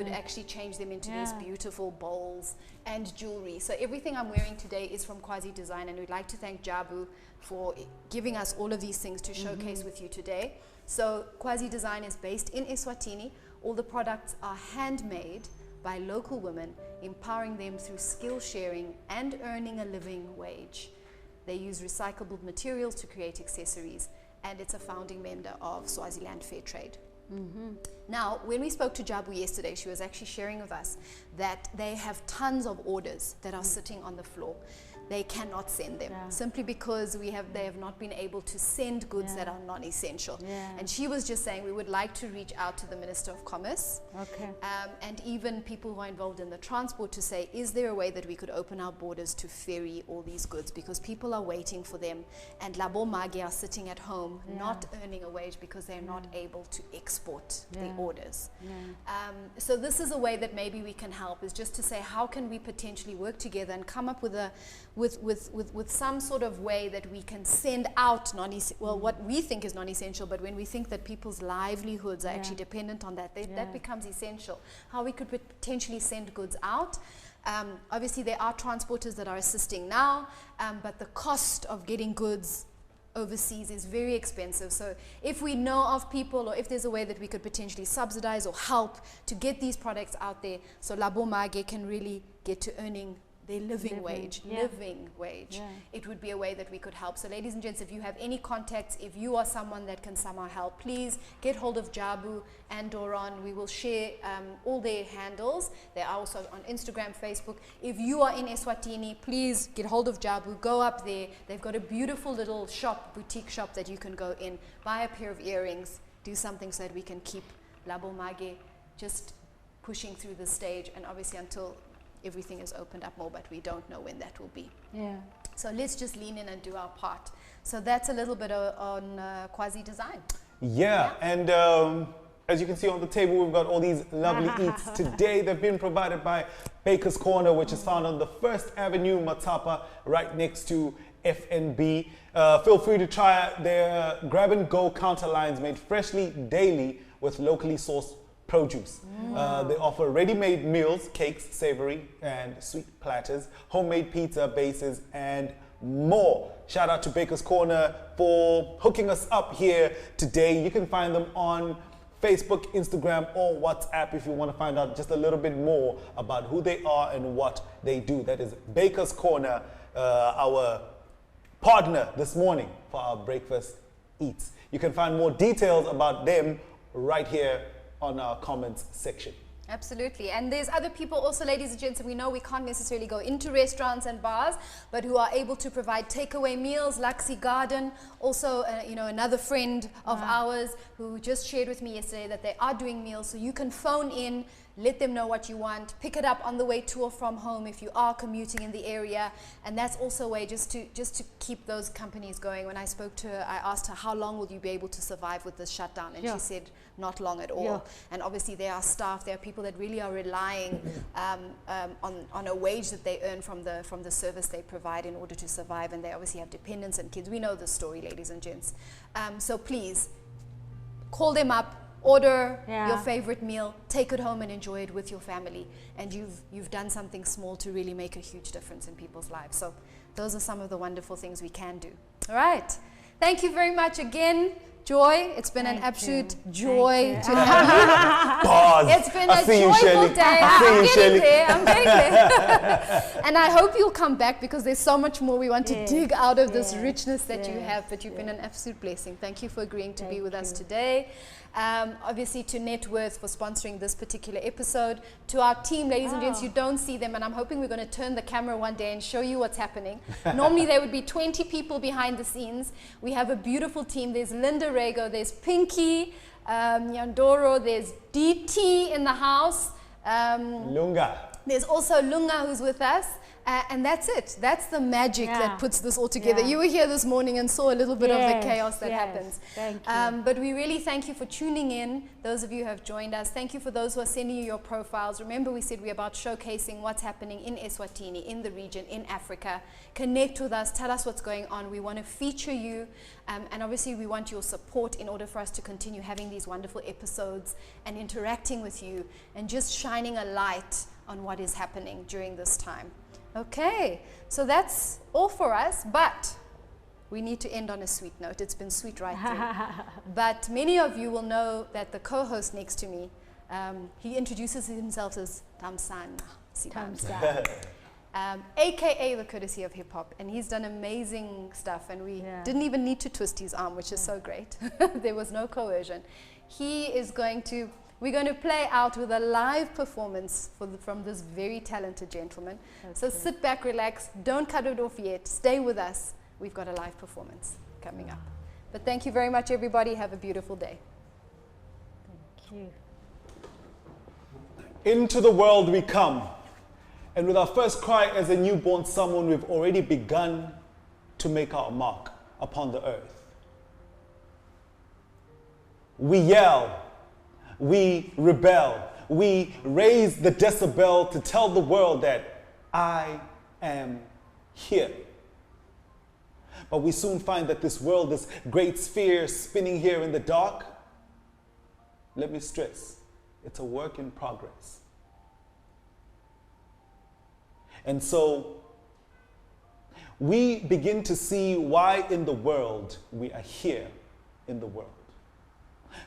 actually change them into these beautiful bowls and jewelry. So everything I'm wearing today is from Quasi Design, and we'd like to thank Jabu for giving us all of these things to showcase with you today. So Quasi Design is based in Eswatini. All the products are handmade by local women, empowering them through skill sharing and earning a living wage. They use recyclable materials to create accessories, and it's a founding member of Swaziland Fair Trade. Now, when we spoke to Jabu yesterday, she was actually sharing with us that they have tons of orders that are sitting on the floor. They cannot send them simply because they have not been able to send goods that are non-essential. And she was just saying we would like to reach out to the Minister of Commerce and even people who are involved in the transport to say, is there a way that we could open our borders to ferry all these goods, because people are waiting for them, and Labo Magi are sitting at home not earning a wage because they're not able to export the orders. So this is a way that maybe we can help, is just to say, how can we potentially work together and come up with a with some sort of way that we can send out what we think is non-essential, but when we think that people's livelihoods are actually dependent on that, that becomes essential. How we could potentially send goods out. Obviously there are transporters that are assisting now, but the cost of getting goods overseas is very expensive. So if we know of people, or if there's a way that we could potentially subsidize or help to get these products out there, so Labo Magi can really get to earning their living wage, it would be a way that we could help. So ladies and gents, if you have any contacts, if you are someone that can somehow help, please get hold of Jabu and Doron. We will share all their handles. They are also on Instagram, Facebook. If you are in Eswatini, please get hold of Jabu, go up there. They've got a beautiful little shop, boutique shop, that you can go in, buy a pair of earrings, do something so that we can keep Labo Magi just pushing through the stage, and obviously until everything is opened up more, but we don't know when that will be. So let's just lean in and do our part. So that's a little bit on Quasi Design. And as you can see on the table, we've got all these lovely eats today. They've been provided by Baker's Corner, which is found on the 1st Avenue, Matapa, right next to FNB. Feel free to try their grab-and-go counter lines made freshly daily with locally sourced produce. They offer ready-made meals, cakes, savory and sweet platters, homemade pizza bases, and more. Shout out to Baker's Corner for hooking us up here today. You can find them on Facebook, Instagram, or WhatsApp if you want to find out just a little bit more about who they are and what they do. That is Baker's Corner, our partner this morning for our breakfast eats. You can find more details about them right here on our comments section. Absolutely. And there's other people also, ladies and gents, and we know we can't necessarily go into restaurants and bars, but who are able to provide takeaway meals. Laxi Garden, also another friend of ours who just shared with me yesterday that they are doing meals. So you can phone in, let them know what you want, pick it up on the way to or from home if you are commuting in the area, and that's also a way just to keep those companies going. When I spoke to her, I asked her, how long will you be able to survive with this shutdown? And she said, not long at all. And obviously there are staff, there are people that really are relying on a wage that they earn from the service they provide in order to survive, and they obviously have dependents and kids. We know the story, ladies and gents. So please call them up, order your favorite meal, take it home and enjoy it with your family, and you've done something small to really make a huge difference in people's lives. So those are some of the wonderful things we can do. All right, thank you very much again, Joy. It's been an absolute joy to have you. Pause. It's been a joyful day. I'm getting there. And I hope you'll come back, because there's so much more we want to dig out of this richness that you have. But you've been an absolute blessing. Thank you for agreeing to be with us today. Obviously to Net Worth for sponsoring this particular episode. To our team, ladies and gents, you don't see them, and I'm hoping we're going to turn the camera one day and show you what's happening. Normally there would be 20 people behind the scenes. We have a beautiful team. There's Linda Rego, there's Pinky, Nyandoro, there's DT in the house. Lunga. There's also Lunga who's with us. And that's it. That's the magic that puts this all together. You were here this morning and saw a little bit of the chaos that happens. Thank you. But we really thank you for tuning in, those of you who have joined us. Thank you for those who are sending you your profiles. Remember, we said we're about showcasing what's happening in Eswatini, in the region, in Africa. Connect with us. Tell us what's going on. We want to feature you. And obviously, we want your support in order for us to continue having these wonderful episodes and interacting with you and just shining a light on what is happening during this time. Okay, so that's all for us, but we need to end on a sweet note. It's been sweet right through. But many of you will know that the co-host next to me, he introduces himself as Tamsana. AKA the Courtesy of Hip Hop, and he's done amazing stuff, and we didn't even need to twist his arm, which is so great. There was no coercion. We're going to play out with a live performance from this very talented gentleman. Okay. So sit back, relax, don't cut it off yet, stay with us. We've got a live performance coming up. But thank you very much, everybody. Have a beautiful day. Thank you. Into the world we come. And with our first cry as a newborn someone, we've already begun to make our mark upon the earth. We yell, we rebel, we raise the decibel to tell the world that I am here. But we soon find that this world, this great sphere spinning here in the dark, let me stress, it's a work in progress. And so we begin to see why in the world we are here in the world.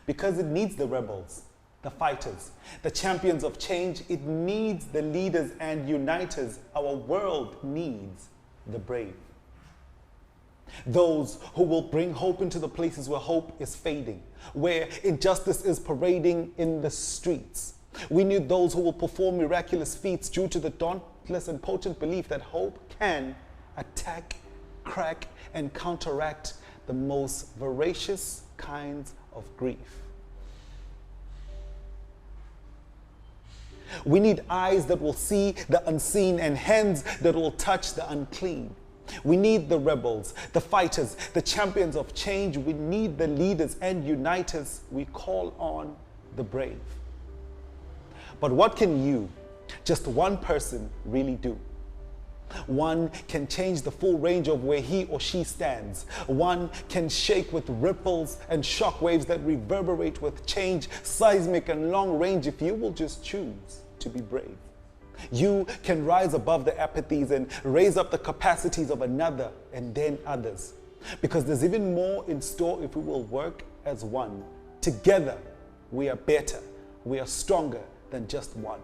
Because it needs the rebels, the fighters, the champions of change. It needs the leaders and uniters. Our world needs the brave. Those who will bring hope into the places where hope is fading, where injustice is parading in the streets. We need those who will perform miraculous feats due to the dauntless and potent belief that hope can attack, crack, and counteract the most voracious kinds of grief. We need eyes that will see the unseen and hands that will touch the unclean. We need the rebels, the fighters, the champions of change. We need the leaders and uniters. We call on the brave. But what can you, just one person, really do? One can change the full range of where he or she stands. One can shake with ripples and shock waves that reverberate with change, seismic and long range, if you will just choose to be brave. You can rise above the apathies and raise up the capacities of another and then others. Because there's even more in store if we will work as one. Together, we are better. We are stronger than just one.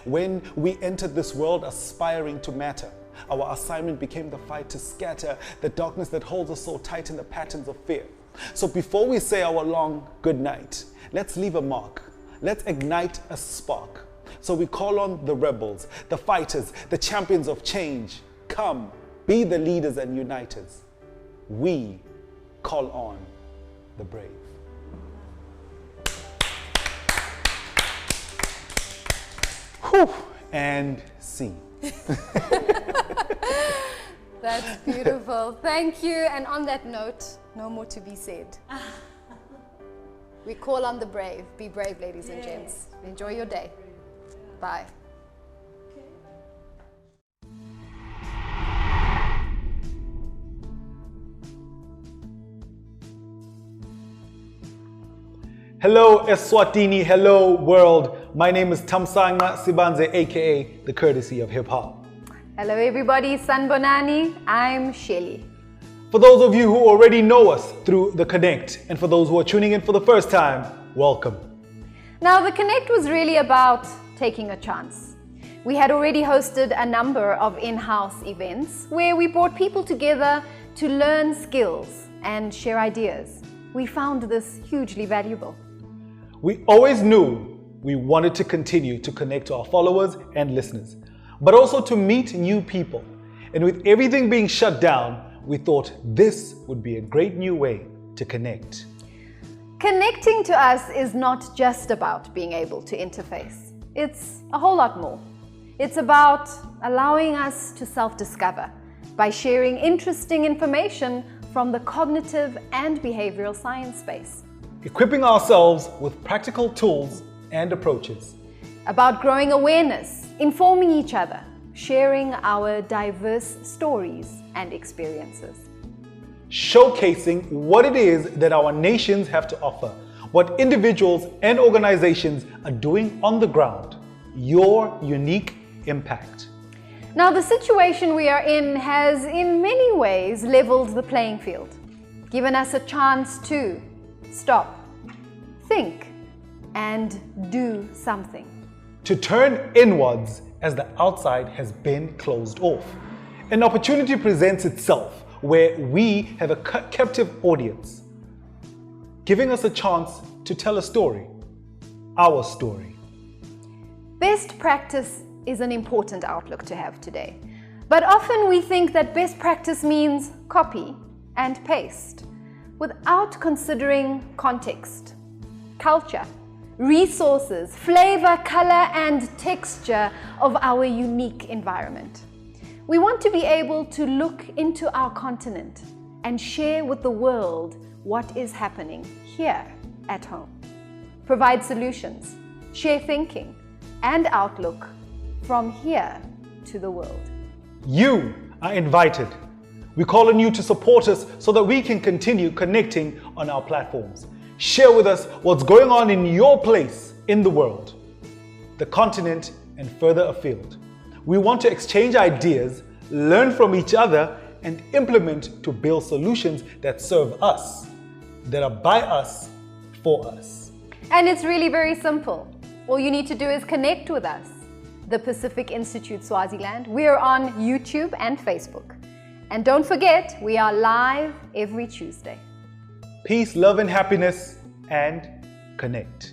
When we entered this world aspiring to matter, our assignment became the fight to scatter the darkness that holds us so tight in the patterns of fear. So before we say our long good night, let's leave a mark. Let's ignite a spark. So we call on the rebels, the fighters, the champions of change. Come, be the leaders and uniters. We call on the brave. Whew, and see. That's beautiful. Thank you. And on that note, no more to be said. We call on the brave. Be brave, ladies and gents. Enjoy your day. Bye. Hello Eswatini, hello world. My name is Thamsanqa Sibanze, aka the Courtesy of Hip Hop. Hello everybody, Sanbonani. I'm Shelly. For those of you who already know us through the Connect, and for those who are tuning in for the first time, welcome. Now the Connect was really about taking a chance. We had already hosted a number of in-house events where we brought people together to learn skills and share ideas. We found this hugely valuable. We always knew we wanted to continue to connect to our followers and listeners, but also to meet new people. And with everything being shut down, we thought this would be a great new way to connect. Connecting to us is not just about being able to interface. It's a whole lot more. It's about allowing us to self-discover by sharing interesting information from the cognitive and behavioral science space. Equipping ourselves with practical tools and approaches. About growing awareness, informing each other, sharing our diverse stories and experiences. Showcasing what it is that our nations have to offer, what individuals and organizations are doing on the ground, your unique impact. Now, the situation we are in has in many ways leveled the playing field, given us a chance to stop, think, and do something. To turn inwards as the outside has been closed off. An opportunity presents itself where we have a captive audience, giving us a chance to tell a story, our story. Best practice is an important outlook to have today. But often we think that best practice means copy and paste, without considering context, culture, resources, flavor, color, and texture of our unique environment. We want to be able to look into our continent and share with the world what is happening here at home. Provide solutions, share thinking and outlook from here to the world. You are invited. We call on you to support us so that we can continue connecting on our platforms. Share with us what's going on in your place in the world, the continent, and further afield. We want to exchange ideas, learn from each other, and implement to build solutions that serve us, that are by us, for us. And it's really very simple. All you need to do is connect with us, the Pacific Institute Swaziland. We are on YouTube and Facebook. And don't forget, we are live every Tuesday. Peace, love, and happiness, and connect.